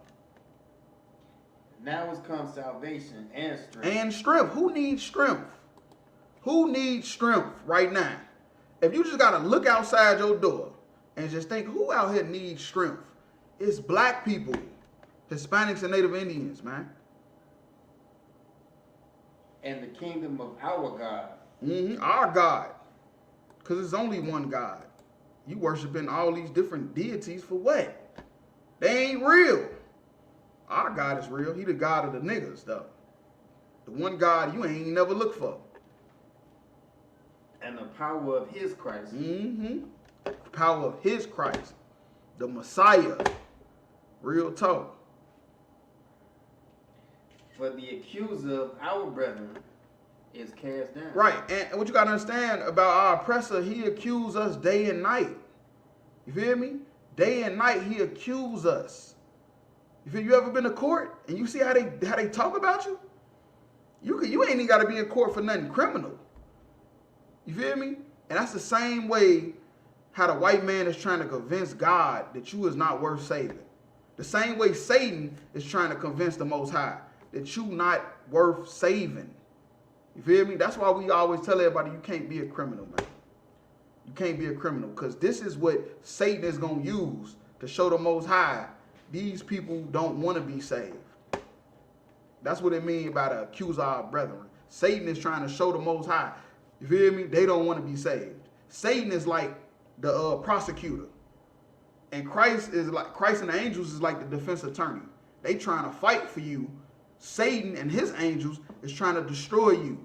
Now has come salvation and strength. And strength. Who needs strength? Who needs strength right now? If you just gotta look outside your door and just think, who out here needs strength? It's black people, Hispanics and Native Indians, man. And the kingdom of our God. Our God. Because it's only one God. You worshiping all these different deities for what? They ain't real. Our God is real. He the God of the niggas, though. The one God you ain't never looked for. And the power of his Christ. The power of his Christ. The Messiah. Real talk. For the accuser of our brethren is cast down. Right, and what you gotta understand about our oppressor, he accuse us day and night. You feel me? Day and night he accuse us. You ever been to court and you see how they talk about you? You ain't even gotta be in court for nothing criminal. You feel me? And that's the same way how the white man is trying to convince God that you is not worth saving. The same way Satan is trying to convince the Most High that you not worth saving. You feel me? That's why we always tell everybody you can't be a criminal, man. You can't be a criminal because this is what Satan is going to use to show the Most High these people don't want to be saved. That's what it means by the accuser of our brethren. Satan is trying to show the Most High, you feel me? They don't want to be saved. Satan is like the prosecutor. And Christ and the angels is like the defense attorney. They trying to fight for you. Satan and his angels is trying to destroy you.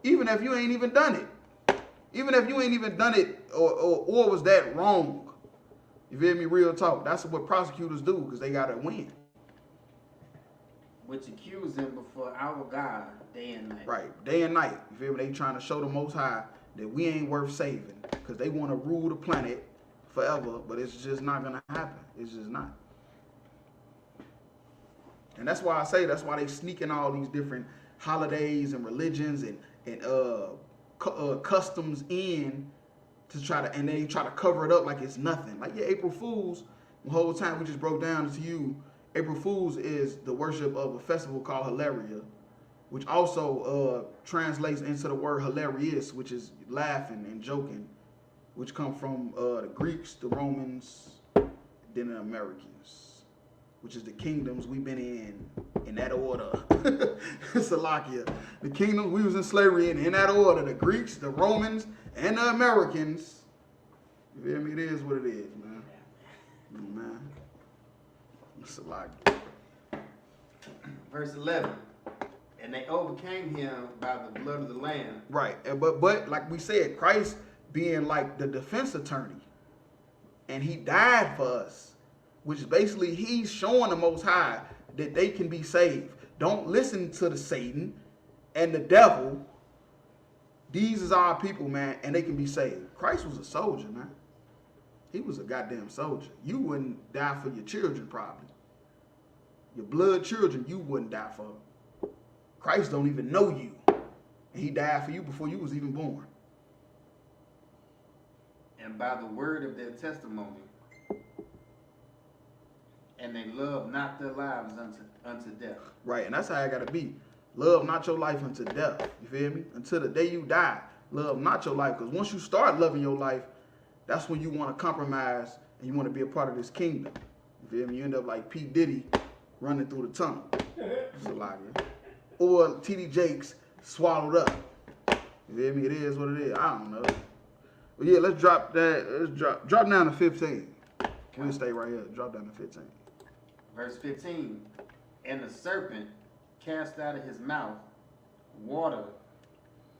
Even if you ain't even done it. Even if you ain't even done it or was that wrong. You feel me? Real talk. That's what prosecutors do because they got to win. Which accuse him before our God day and night. Right. Day and night. You feel me? They trying to show the Most High that we ain't worth saving because they want to rule the planet forever, but it's just not going to happen. It's just not. And that's why I say, that's why they sneak in all these different holidays and religions and customs in to try to, and they try to cover it up like it's nothing. Like, yeah, April Fools, the whole time we just broke down to you, April Fools is the worship of a festival called Hilaria, which also translates into the word hilarious, which is laughing and joking, which come from the Greeks, the Romans, then the Americans, which is the kingdoms we've been in that order. Salakia. The kingdoms we was in slavery in that order, the Greeks, the Romans, and the Americans. You feel me? It is what it is, man. Man. Salakia. Verse 11. And they overcame him by the blood of the Lamb. Right, but like we said, Christ being like the defense attorney, and he died for us, which is basically he's showing the Most High that they can be saved. Don't listen to the Satan and the devil. These is our people, man, and they can be saved. Christ was a soldier, man. He was a goddamn soldier. You wouldn't die for your children, probably. Your blood children, you wouldn't die for. Christ don't even know you. And he died for you before you was even born. And by the word of their testimony, and they love not their lives unto death. Right, and that's how I gotta be. Love not your life unto death. You feel me? Until the day you die, love not your life. Because once you start loving your life, that's when you want to compromise and you want to be a part of this kingdom. You feel me? You end up like P. Diddy running through the tunnel. It's a lot, yeah. Or T.D. Jakes swallowed up. You feel me? It is what it is. I don't know. But yeah, let's drop that. Let's drop down to 15. We'll stay right here. Drop down to 15. Verse 15. And the serpent cast out of his mouth water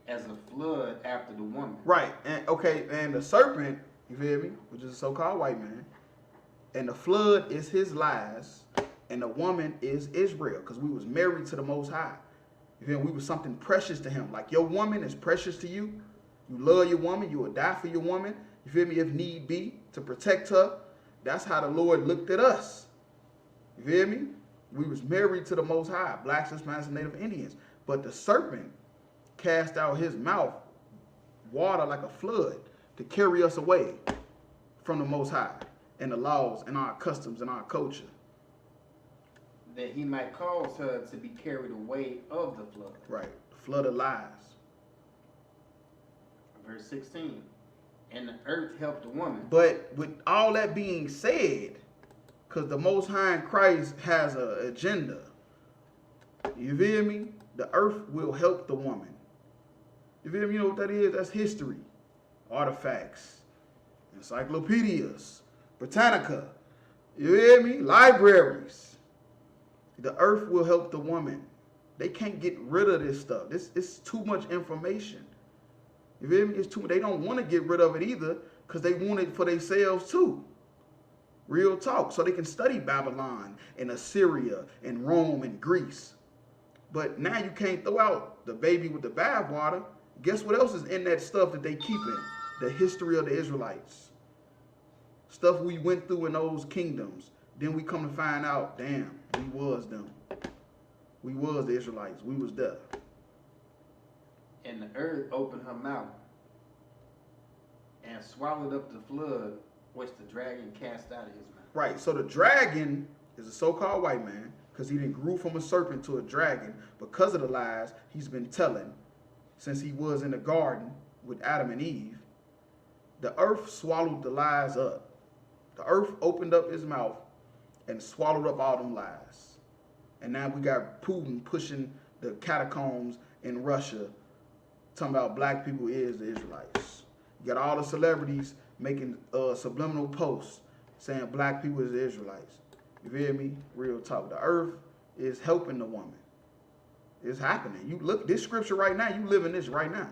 as a flood after the woman. Right, and okay, and the serpent, you feel me, which is a so-called white man, and the flood is his lies, and the woman is Israel, because we was married to the Most High. You feel me? We was something precious to him. Like your woman is precious to you. You love your woman. You will die for your woman. You feel me? If need be, to protect her. That's how the Lord looked at us. You feel me? We was married to the Most High, blacks, Hispanics, and Native Indians. But the serpent cast out his mouth water like a flood to carry us away from the Most High and the laws and our customs and our culture. That he might cause her to be carried away of the flood. Right, the flood of lies. Verse 16. And the earth helped the woman. But with all that being said, because the Most High in Christ has an agenda, you feel me? The earth will help the woman. You feel me? You know what that is? That's history. Artifacts, encyclopedias, Britannica. You hear me? Libraries. The earth will help the woman. They can't get rid of this stuff. It's too much information. You feel me? It's too. They don't want to get rid of it either because they want it for themselves too. Real talk. So they can study Babylon and Assyria and Rome and Greece. But now you can't throw out the baby with the bathwater. Guess what else is in that stuff that they keep in? The history of the Israelites. Stuff we went through in those kingdoms. Then we come to find out, damn, we was them. We was the Israelites. We was there. And the earth opened her mouth and swallowed up the flood which the dragon cast out of his mouth. Right, so the dragon is a so-called white man because he didn't grew from a serpent to a dragon because of the lies he's been telling since he was in the garden with Adam and Eve. The earth swallowed the lies up. The earth opened up his mouth and swallowed up all them lies. And now we got Putin pushing the catacombs in Russia, talking about black people is the Israelites. You got all the celebrities making subliminal posts saying black people is the Israelites. You feel me? Real talk. The earth is helping the woman. It's happening. You look this scripture right now. You live in this right now.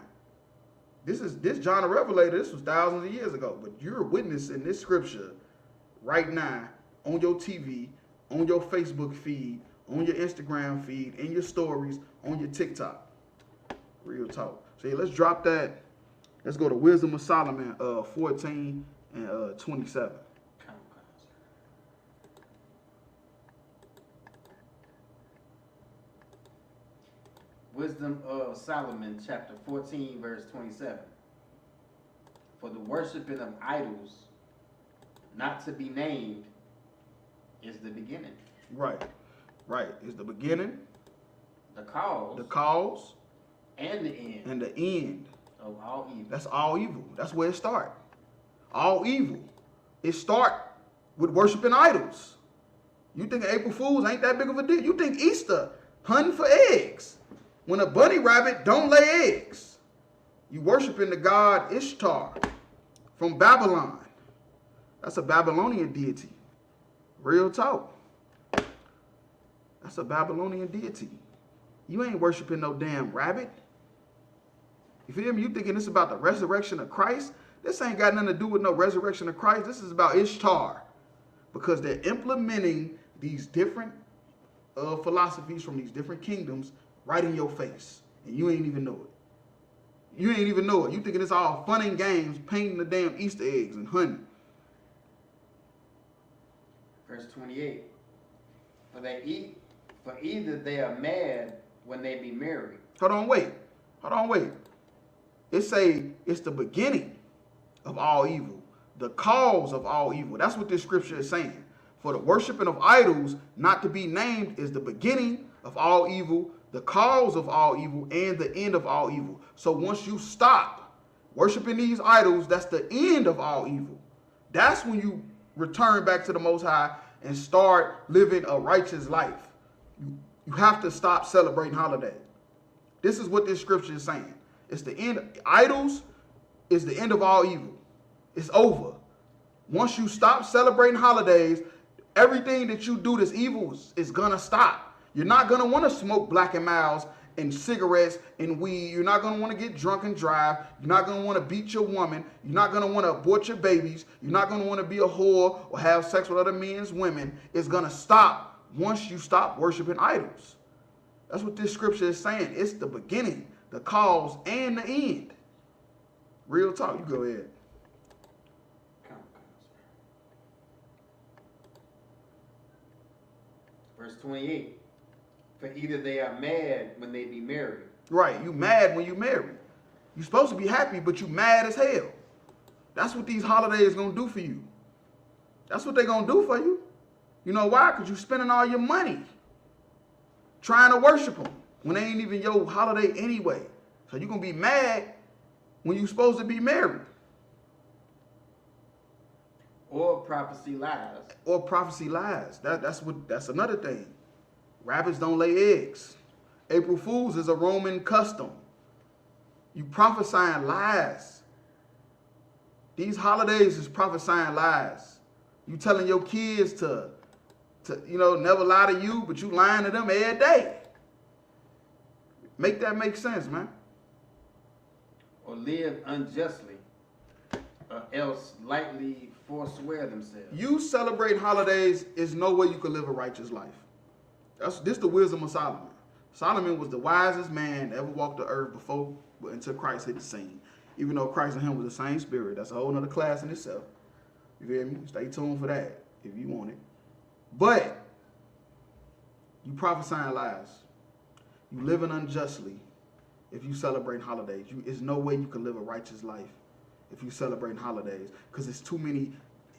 This John the Revelator. This was thousands of years ago, but you're witnessing this scripture right now on your TV, on your Facebook feed, on your Instagram feed, in your stories, on your TikTok. Real talk. So yeah, let's drop that. Let's go to Wisdom of Solomon 14 and 27. Wisdom of Solomon, chapter 14, verse 27. For the worshiping of idols, not to be named, is the beginning. Right. It's the beginning, the cause, and the end, of all evil. That's all evil. That's where it starts. All evil. It start with worshiping idols. You think April Fools ain't that big of a deal? You think Easter hunting for eggs when a bunny rabbit don't lay eggs? You worshiping the god Ishtar from Babylon. That's a Babylonian deity. Real talk. That's a Babylonian deity. You ain't worshiping no damn rabbit. You feel me? You thinking this about the resurrection of Christ? This ain't got nothing to do with no resurrection of Christ. This is about Ishtar. Because they're implementing these different philosophies from these different kingdoms right in your face. And you ain't even know it. You ain't even know it. You thinking it's all fun and games, painting the damn Easter eggs and honey. Verse 28. For either they are mad when they be merry. Hold on, wait. It say it's the beginning of all evil, the cause of all evil. That's what this scripture is saying. For the worshiping of idols not to be named is the beginning of all evil, the cause of all evil, and the end of all evil. So once you stop worshiping these idols, that's the end of all evil. That's when you return back to the Most High and start living a righteous life. You have to stop celebrating holidays. This is what this scripture is saying. It's the end. Idols is the end of all evil. It's over. Once you stop celebrating holidays, everything that you do that's evil is going to stop. You're not going to want to smoke Black and Milds and cigarettes and weed. You're not going to want to get drunk and drive. You're not going to want to beat your woman. You're not going to want to abort your babies. You're not going to want to be a whore or have sex with other men's women. It's going to stop once you stop worshiping idols. That's what this scripture is saying. It's the beginning, the cause, and the end. Real talk. You go ahead. Verse 28. For either they are mad when they be merry. Right. You mad when you marry. You supposed to be happy, but you mad as hell. That's what these holidays going to do for you. That's what they're going to do for you. You know why? Because you're spending all your money trying to worship them when they ain't even your holiday anyway. So you're going to be mad when you're supposed to be married. Or prophecy lies. That's another thing. Rabbits don't lay eggs. April Fools is a Roman custom. You prophesying lies. These holidays is prophesying lies. You telling your kids to never lie to you, but you lying to them every day. Make that make sense, man. Or live unjustly, or else lightly forswear themselves. You celebrate holidays is no way you can live a righteous life. This the wisdom of Solomon. Solomon was the wisest man that ever walked the earth until Christ hit the scene. Even though Christ and him was the same spirit. That's a whole nother class in itself. You feel me? Stay tuned for that if you want it. But you prophesying lies. You living unjustly if you celebrate holidays. There's no way you can live a righteous life if you celebrate holidays, because there's too many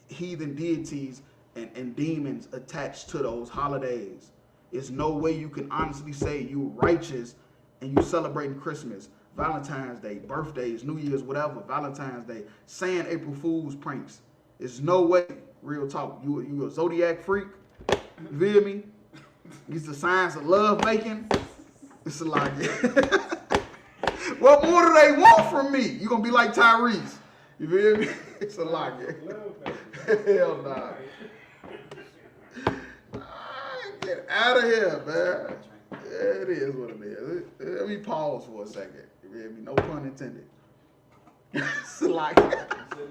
heathen deities and demons attached to those holidays. There's no way you can honestly say you're righteous and you celebrating Christmas, Valentine's Day, birthdays, New Year's, whatever, Valentine's Day, saying April Fool's pranks. There's no way. Real talk. You a zodiac freak. You feel me? These the signs of love making. It's a lot. What more do they want from me? You gonna be like Tyrese. You feel me? It's a lot. Hell nah. Get out of here, man. Yeah, it is what it is. Let me pause for a second. You feel me? No pun intended. It's a lot.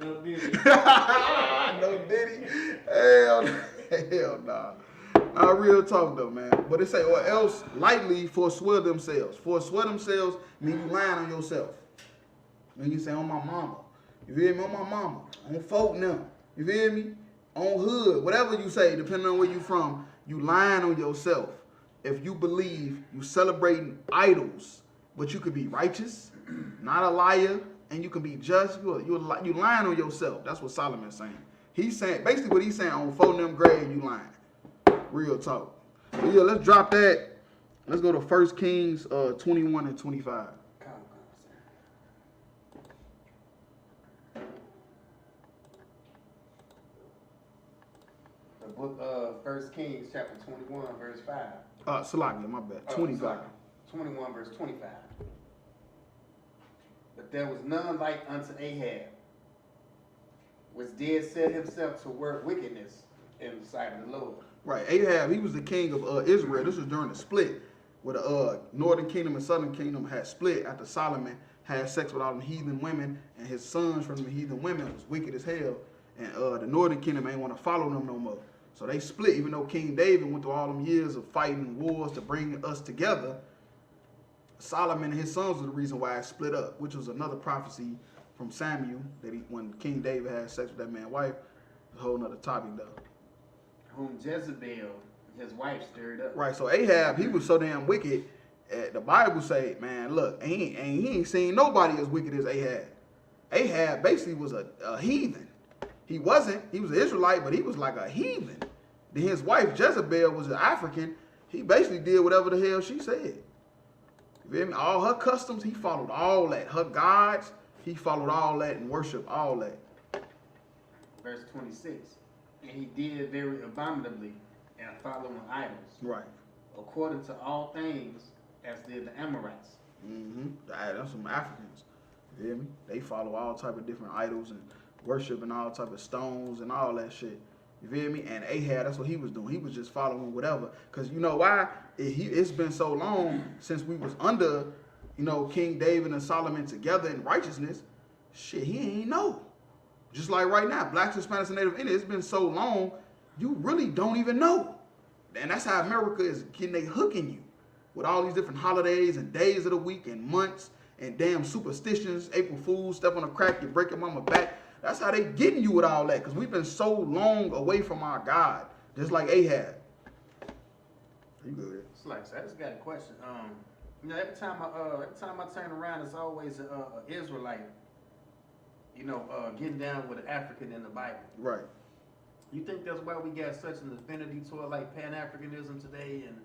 No Diddy. No Diddy. Hell nah. Nah, real talk though, man. But it say, or else lightly forswear themselves. Forswear themselves mean you lying on yourself. When you say on my mama. You feel me? On my mama. On folk now. You feel me? On hood. Whatever you say, depending on where you from, you lying on yourself. If you believe you celebrating idols but you could be righteous, not a liar, and you can be just. You lying on yourself. That's what Solomon's saying. He's saying basically what he's saying on folding them grave, you lying. Real talk. So yeah, let's drop that. Let's go to 1 Kings 21 and 25. The book of 1 Kings chapter 21 verse 5. Salakia, my bad. 25. 21 verse 25. But there was none like unto Ahab, which did set himself to work wickedness in the sight of the Lord. Right, Ahab, he was the king of Israel. This was during the split, where the northern kingdom and southern kingdom had split after Solomon had sex with all them heathen women, and his sons from the heathen women was wicked as hell, and the northern kingdom ain't want to follow them no more. So they split, even though King David went through all them years of fighting wars to bring us together. Solomon and his sons were the reason why it split up, which was another prophecy from Samuel, that when King David had sex with that man's wife. A whole nother topic though. Whom Jezebel, his wife, stirred up. Right, so Ahab, he was so damn wicked. The Bible say, man, look, he ain't seen nobody as wicked as Ahab. Ahab basically was a heathen. He was an Israelite, but he was like a heathen. Then his wife Jezebel was an African. He basically did whatever the hell she said. You feel me? All her customs, he followed all that. Her gods, he followed all that and worshiped all that. Verse 26. And he did very abominably and following idols. Right. According to all things as did the Amorites. Mm-hmm. That's some Africans. You feel me? They follow all type of different idols and worship and all type of stones and all that shit. You feel me? And Ahab, that's what he was doing. He was just following whatever. Because you know why? It's been so long since we was under, King David and Solomon together in righteousness. Shit, he ain't know. Just like right now, blacks, Hispanics, and Native Indians, it's been so long, you really don't even know. And that's how America is getting they hooking you with all these different holidays and days of the week and months and damn superstitions. April Fool's, step on a crack, you break your mama back. That's how they getting you with all that, because we've been so long away from our God, just like Ahab. You good? It's like, so I just got a question. Every time I turn around, it's always an Israelite, getting down with an African in the Bible. Right. You think that's why we got such an affinity toward like Pan-Africanism today and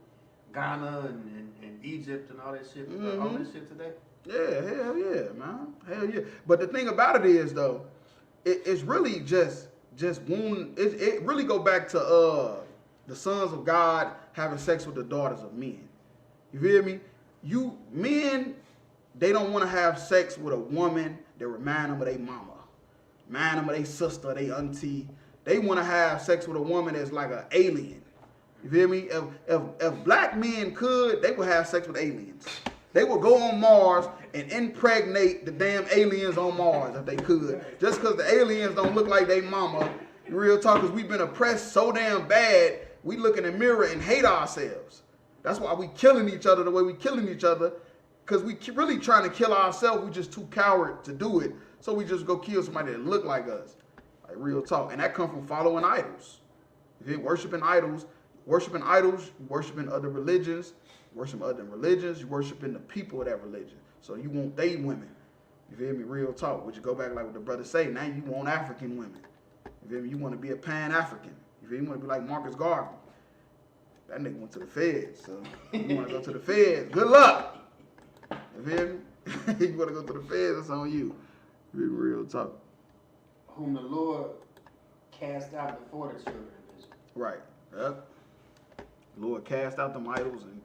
Ghana and Egypt and all that shit, all that shit today? Yeah, hell yeah, man. Hell yeah. But the thing about it is, though, it's really just wound. It really go back to the sons of God having sex with the daughters of men. You feel me? Men, they don't want to have sex with a woman that remind them of their mama, remind them of their sister, their auntie. They want to have sex with a woman that's like an alien. You feel me? If black men could, they would have sex with aliens. They would go on Mars and impregnate the damn aliens on Mars if they could. Just because the aliens don't look like they mama. Real talk, because we've been oppressed so damn bad, we look in the mirror and hate ourselves. That's why we killing each other the way we killing each other. Because we really trying to kill ourselves. We just too coward to do it. So we just go kill somebody that look like us. Like real talk. And that comes from following idols. If you're worshiping idols, worshiping other religions, you worshiping the people of that religion. So you want they women. You feel me? Real talk. Would you go back like what the brother say? Now you want African women. You feel me? You want to be a Pan-African. You feel me? You want to be like Marcus Garvey. That nigga went to the feds, so you want to go to the feds. Good luck. You feel me? You want to go to the feds, that's on you. Real talk. Whom the Lord cast out before the children of Israel. Right. Yep. The Lord cast out them idols and,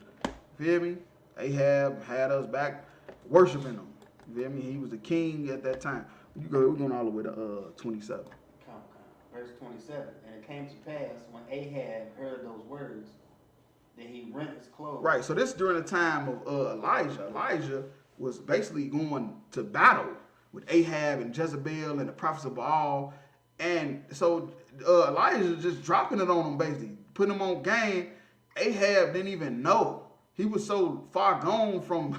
feel me? Ahab had us back worshiping them. You feel me? He was the king at that time. We're going all the way to 27. Verse 27. And it came to pass when Ahab heard those words that he rent his clothes. Right. So this is during the time of Elijah. Elijah was basically going to battle with Ahab and Jezebel and the prophets of Baal. And so Elijah just dropping it on them, basically, putting them on game. Ahab didn't even know. He was so far gone from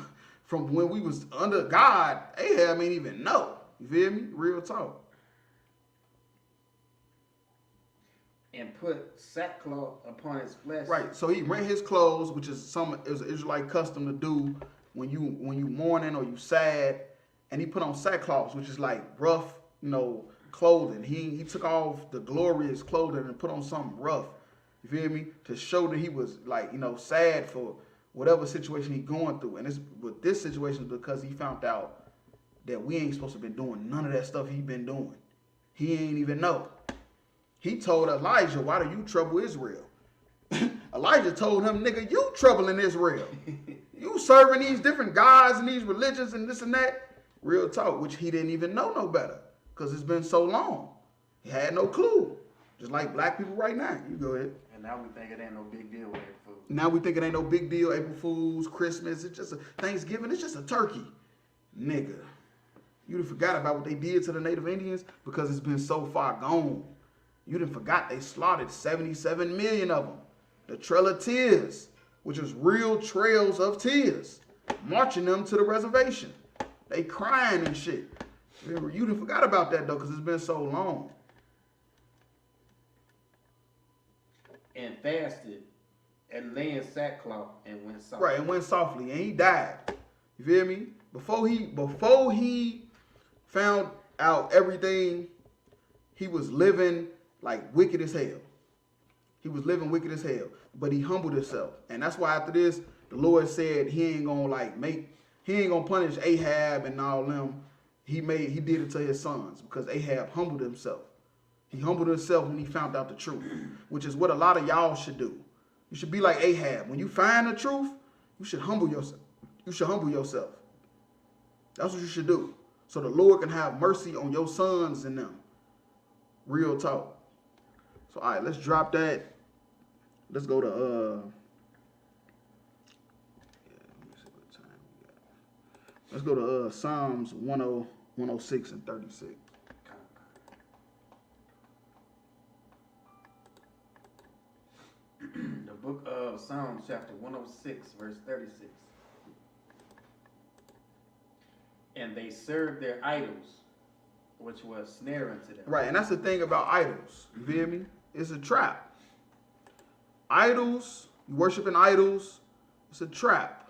when we was under God, Ahab ain't even know. You feel me? Real talk. And put sackcloth upon his flesh. Right. So he rent his clothes, which is it was an Israelite custom to do when you mourning or you sad, and he put on sackcloth, which is like rough, clothing. He took off the glorious clothing and put on something rough. You feel me? To show that he was like, sad for whatever situation he going through. And with this situation is because he found out that we ain't supposed to be doing none of that stuff he been doing. He ain't even know. He told Elijah, why do you trouble Israel? Elijah told him, nigga, you troubling Israel. You serving these different gods and these religions and this and that. Real talk, which he didn't even know no better because it's been so long. He had no clue. Just like black people right now. You go ahead. And now we think it ain't no big deal with April Fools. Now we think it ain't no big deal. April Fools, Christmas, it's just a Thanksgiving. It's just a turkey. Nigga, you done forgot about what they did to the Native Indians because it's been so far gone. You done forgot they slaughtered 77 million of them. The Trail of Tears, which is real trails of tears, marching them to the reservation. They crying and shit. You done forgot about that though because it's been so long. And fasted and lay in sackcloth and went softly. Right, and went softly, and he died. You feel me? Before he found out everything, he was living like wicked as hell. He was living wicked as hell, but he humbled himself, and that's why after this, the Lord said he ain't gonna punish Ahab and all them. He did it to his sons because Ahab humbled himself. He humbled himself when he found out the truth, which is what a lot of y'all should do. You should be like Ahab. When you find the truth, you should humble yourself. You should humble yourself. That's what you should do. So the Lord can have mercy on your sons and them. Real talk. So, all right, let's drop that. Let's go to, let me see what time we got. Let's go to Psalms 106 and 36. The book of Psalms, chapter 106, verse 36. And they served their idols, which was snare unto them. Right, and that's the thing about idols. You feel me? It's a trap. Idols, you worshiping idols, it's a trap.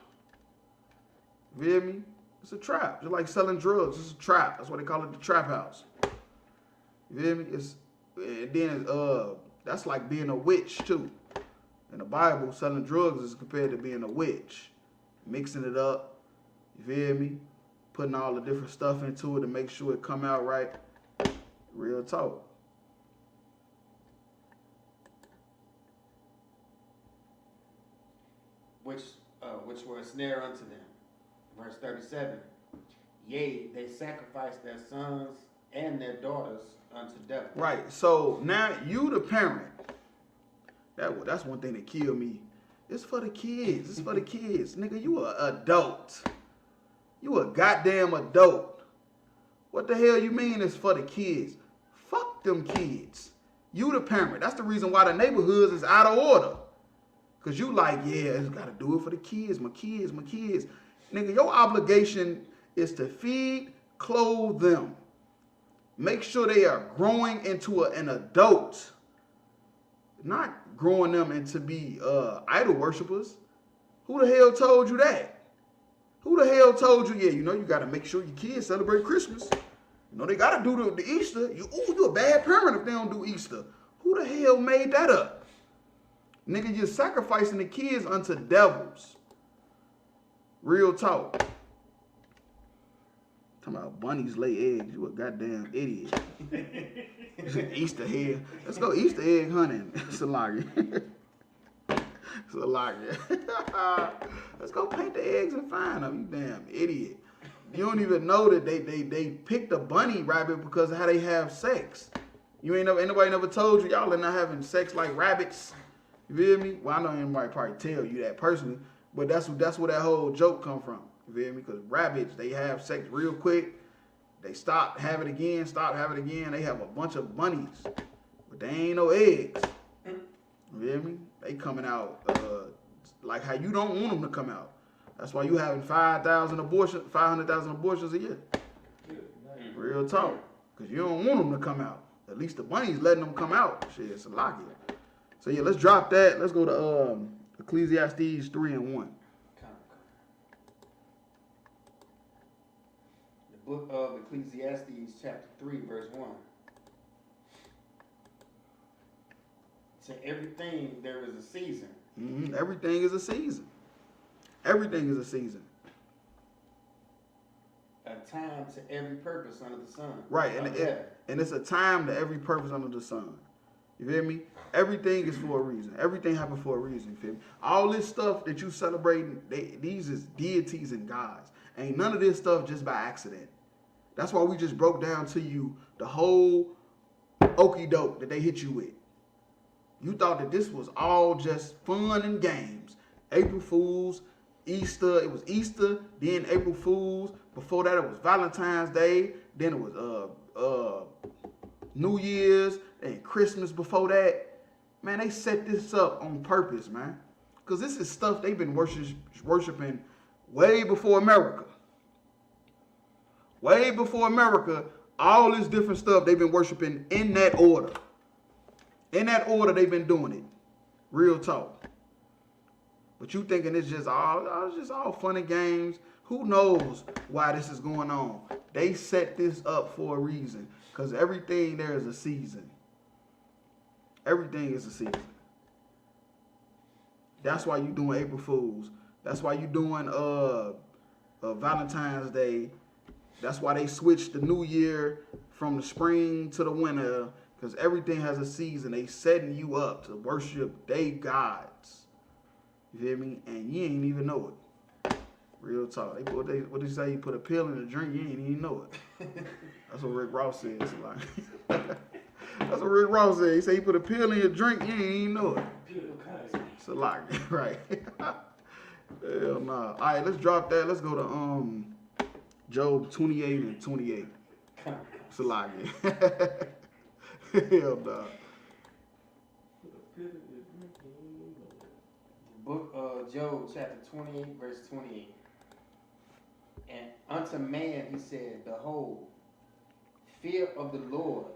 You feel me? It's a trap. Just like selling drugs, it's a trap. That's why they call it the trap house. You feel me? That's like being a witch too. In the Bible, selling drugs is compared to being a witch. Mixing it up, you feel me? Putting all the different stuff into it to make sure it come out right. Real talk. Which were a snare unto them. Verse 37. Yea, they sacrificed their sons and their daughters unto death. Right. So now you the parent. That's one thing that killed me. It's for the kids. It's for the kids. Nigga, you a adult. You a goddamn adult. What the hell you mean it's for the kids? Fuck them kids. You the parent. That's the reason why the neighborhoods is out of order. Cause you like, yeah, it's gotta do it for the kids, my kids, my kids. Nigga, your obligation is to feed, clothe them. Make sure they are growing into an adult. Not growing them into be idol worshipers. Who the hell told you that? Who the hell told you, yeah, you got to make sure your kids celebrate Christmas. They got to do the Easter. You a bad parent if they don't do Easter. Who the hell made that up? Nigga, you're sacrificing the kids unto devils. Real talk. Talking about bunnies lay eggs. You a goddamn idiot. Easter egg. Let's go Easter egg hunting. It's a lie. It's a lie. Let's go paint the eggs and find them. You damn idiot. You don't even know that they picked a bunny rabbit because of how they have sex. Ain't nobody never told you y'all are not having sex like rabbits. You feel me? Well, I know anybody probably tell you that personally, but that's where that whole joke come from. You feel me? Because rabbits, they have sex real quick. They stop, have it again, They have a bunch of bunnies, but they ain't no eggs. You feel me? They coming out like how you don't want them to come out. That's why you having 500,000 abortions a year. Real talk. Because you don't want them to come out. At least the bunnies letting them come out. Shit, it's a lock it. So yeah, let's drop that. Let's go to Ecclesiastes 3:1. book of Ecclesiastes, chapter 3, verse 1. To everything there is a season. Mm-hmm. Everything is a season. Everything is a season. A time to every purpose under the sun. Right, and it's a time to every purpose under the sun. You feel me? Everything is for a reason. Everything happens for a reason. You feel me? All this stuff that you celebrating, these is deities and gods. Ain't none of this stuff just by accident. That's why we just broke down to you the whole okie doke that they hit you with. You thought that this was all just fun and games. April Fools, Easter, it was Easter, then April Fools. Before that, it was Valentine's Day. Then it was New Year's and Christmas before that. Man, they set this up on purpose, man. Because this is stuff they've been worshiping way before America. Way before America, all this different stuff they've been worshiping in that order. In that order, they've been doing it. Real talk. But you thinking it's just all fun and games. Who knows why this is going on? They set this up for a reason. Because everything there is a season. Everything is a season. That's why you doing April Fools. That's why you doing Valentine's Day. That's why they switched the New Year from the spring to the winter. Because everything has a season. They setting you up to worship they gods. You feel me? And you ain't even know it. Real talk. What they say? You put a pill in a drink, you ain't even know it. That's what Rick Ross said. That's what Rick Ross said. He said you put a pill in your drink, you ain't even know it. It's a lot, right? Hell nah. All right, let's drop that. Let's go to Job 28 and 28. It's a lot. Hell nah. Book of Job, chapter 28, verse 28. And unto man he said, behold, fear of the Lord,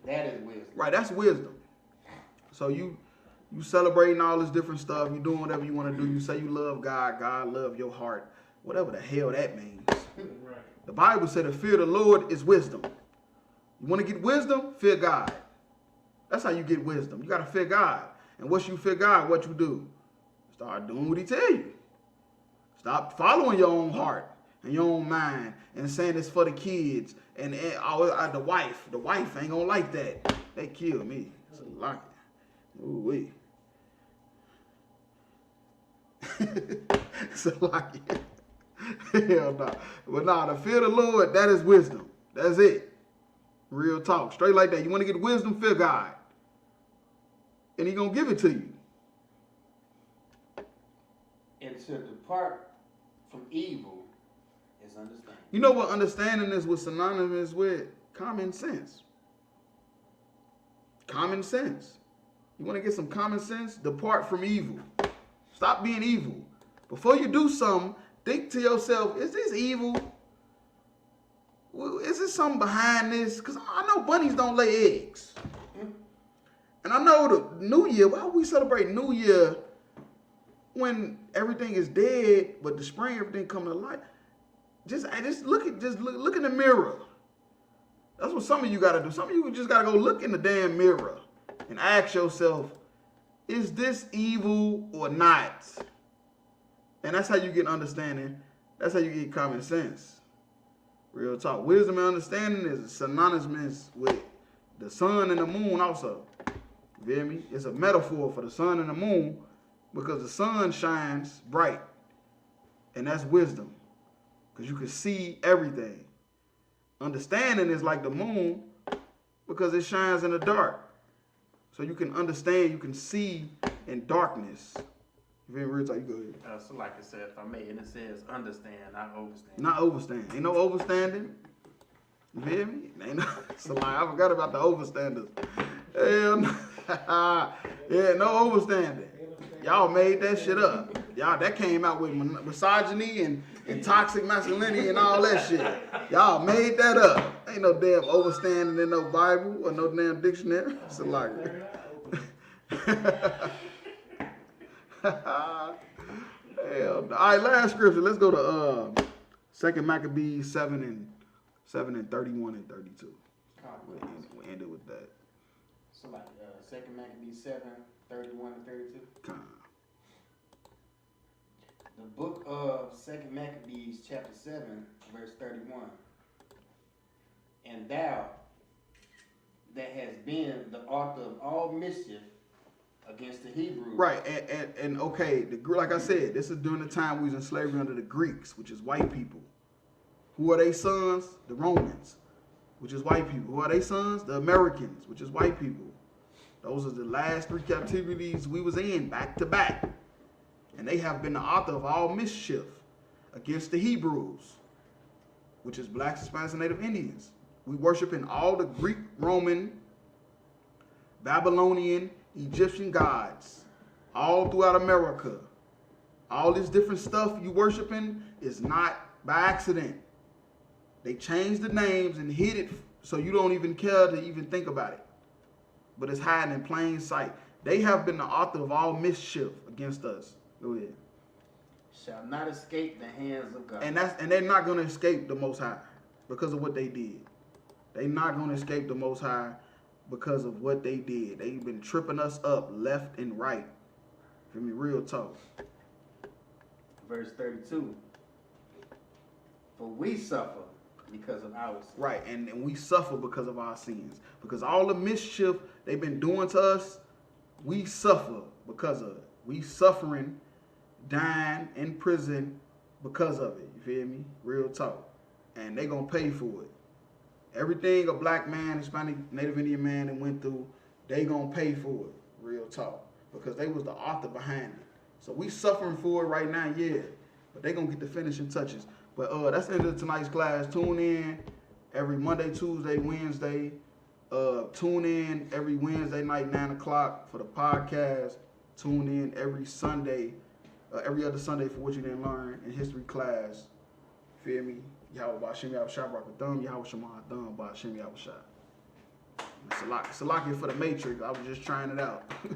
that is wisdom. Right, that's wisdom. So you celebrating all this different stuff. You doing whatever you want to do. You say you love God. God love your heart. Whatever the hell that means. Right. The Bible said the fear of the Lord is wisdom. You want to get wisdom? Fear God. That's how you get wisdom. You got to fear God. And once you fear God, what you do? Start doing what he tell you. Stop following your own heart and your own mind and saying it's for the kids and the wife. The wife ain't gonna like that. They kill me. It's a lot. Ooh wee. It's a lot. Hell no. But nah, the fear of the Lord, that is wisdom. That's it. Real talk. Straight like that. You want to get wisdom, fear God. And he gonna give it to you. And to depart from evil is understanding. You know what understanding is was synonymous with? Common sense. Common sense. You want to get some common sense? Depart from evil. Stop being evil. Before you do something, think to yourself, is this evil? Is there something behind this? Because I know bunnies don't lay eggs. And I know the New Year, why we celebrate New Year when everything is dead, but the spring, everything coming to light? Just look in the mirror. That's what some of you gotta do. Some of you just gotta go look in the damn mirror and ask yourself, is this evil or not? And that's how you get understanding. That's how you get common sense. Real talk. Wisdom and understanding is synonymous with the sun and the moon also. You feel me? It's a metaphor for the sun and the moon because the sun shines bright. And that's wisdom. Because you can see everything. Understanding is like the moon because it shines in the dark. So you can understand, you can see in darkness. You feel me? Real talk, you go ahead. So like I said, if I may, and it says understand, not overstand. Not overstand. Ain't no overstanding. You feel me? Ain't no, it's a lie. I forgot about the overstanders. Hell no. Yeah, no overstanding. Y'all made that shit up. Y'all, that came out with misogyny and toxic masculinity and all that shit. Y'all made that up. Ain't no damn overstanding in no Bible or no damn dictionary. It's a lie. Hell no. All right, last scripture. Let's go to Second Maccabees 7 and 31 and 32. We ended with that. So like Second Maccabees 7, 31 and 32. The book of Second Maccabees, chapter 7, verse 31. And thou that has been the author of all mischief against the Hebrews. Right, and okay, like I said, this is during the time we was in slavery under the Greeks, which is white people. Who are they sons? The Romans, which is white people. Who are they sons? The Americans, which is white people. Those are the last 3 captivities we was in, back to back. And they have been the author of all mischief against the Hebrews, which is blacks, Hispanics, and Native Indians. We worship in all the Greek, Roman, Babylonian, Egyptian gods, all throughout America. All this different stuff you worshiping is not by accident. They changed the names and hid it so you don't even care to even think about it. But it's hiding in plain sight. They have been the author of all mischief against us. Go ahead. Shall not escape the hands of God. And they're not going to escape the Most High because of what they did. They're not going to escape the Most High because of what they did. They've been tripping us up left and right. Feel me? Real talk. Verse 32. For we suffer because of our sins. Right, and we suffer because of our sins. Because all the mischief they've been doing to us, we suffer because of it. We suffering, dying in prison because of it. You feel me? Real talk. And they gonna pay for it. Everything a black man, Hispanic, Native Indian man that went through, they gonna pay for it. Real talk. Because they was the author behind it. So we suffering for it right now, yeah. But they gonna get the finishing touches. But that's the end of tonight's class. Tune in every Monday, Tuesday, Wednesday. Tune in every Wednesday night, 9 o'clock for the podcast. Tune in every Sunday, every other Sunday for what you didn't learn in history class. Feel me? Yahweh Ba'Shem Yahweh Shah Barakathum, Yahweh Shema Hadam Ba'Shem Yahweh Shah. It's a lot here for the Matrix. I was just trying it out.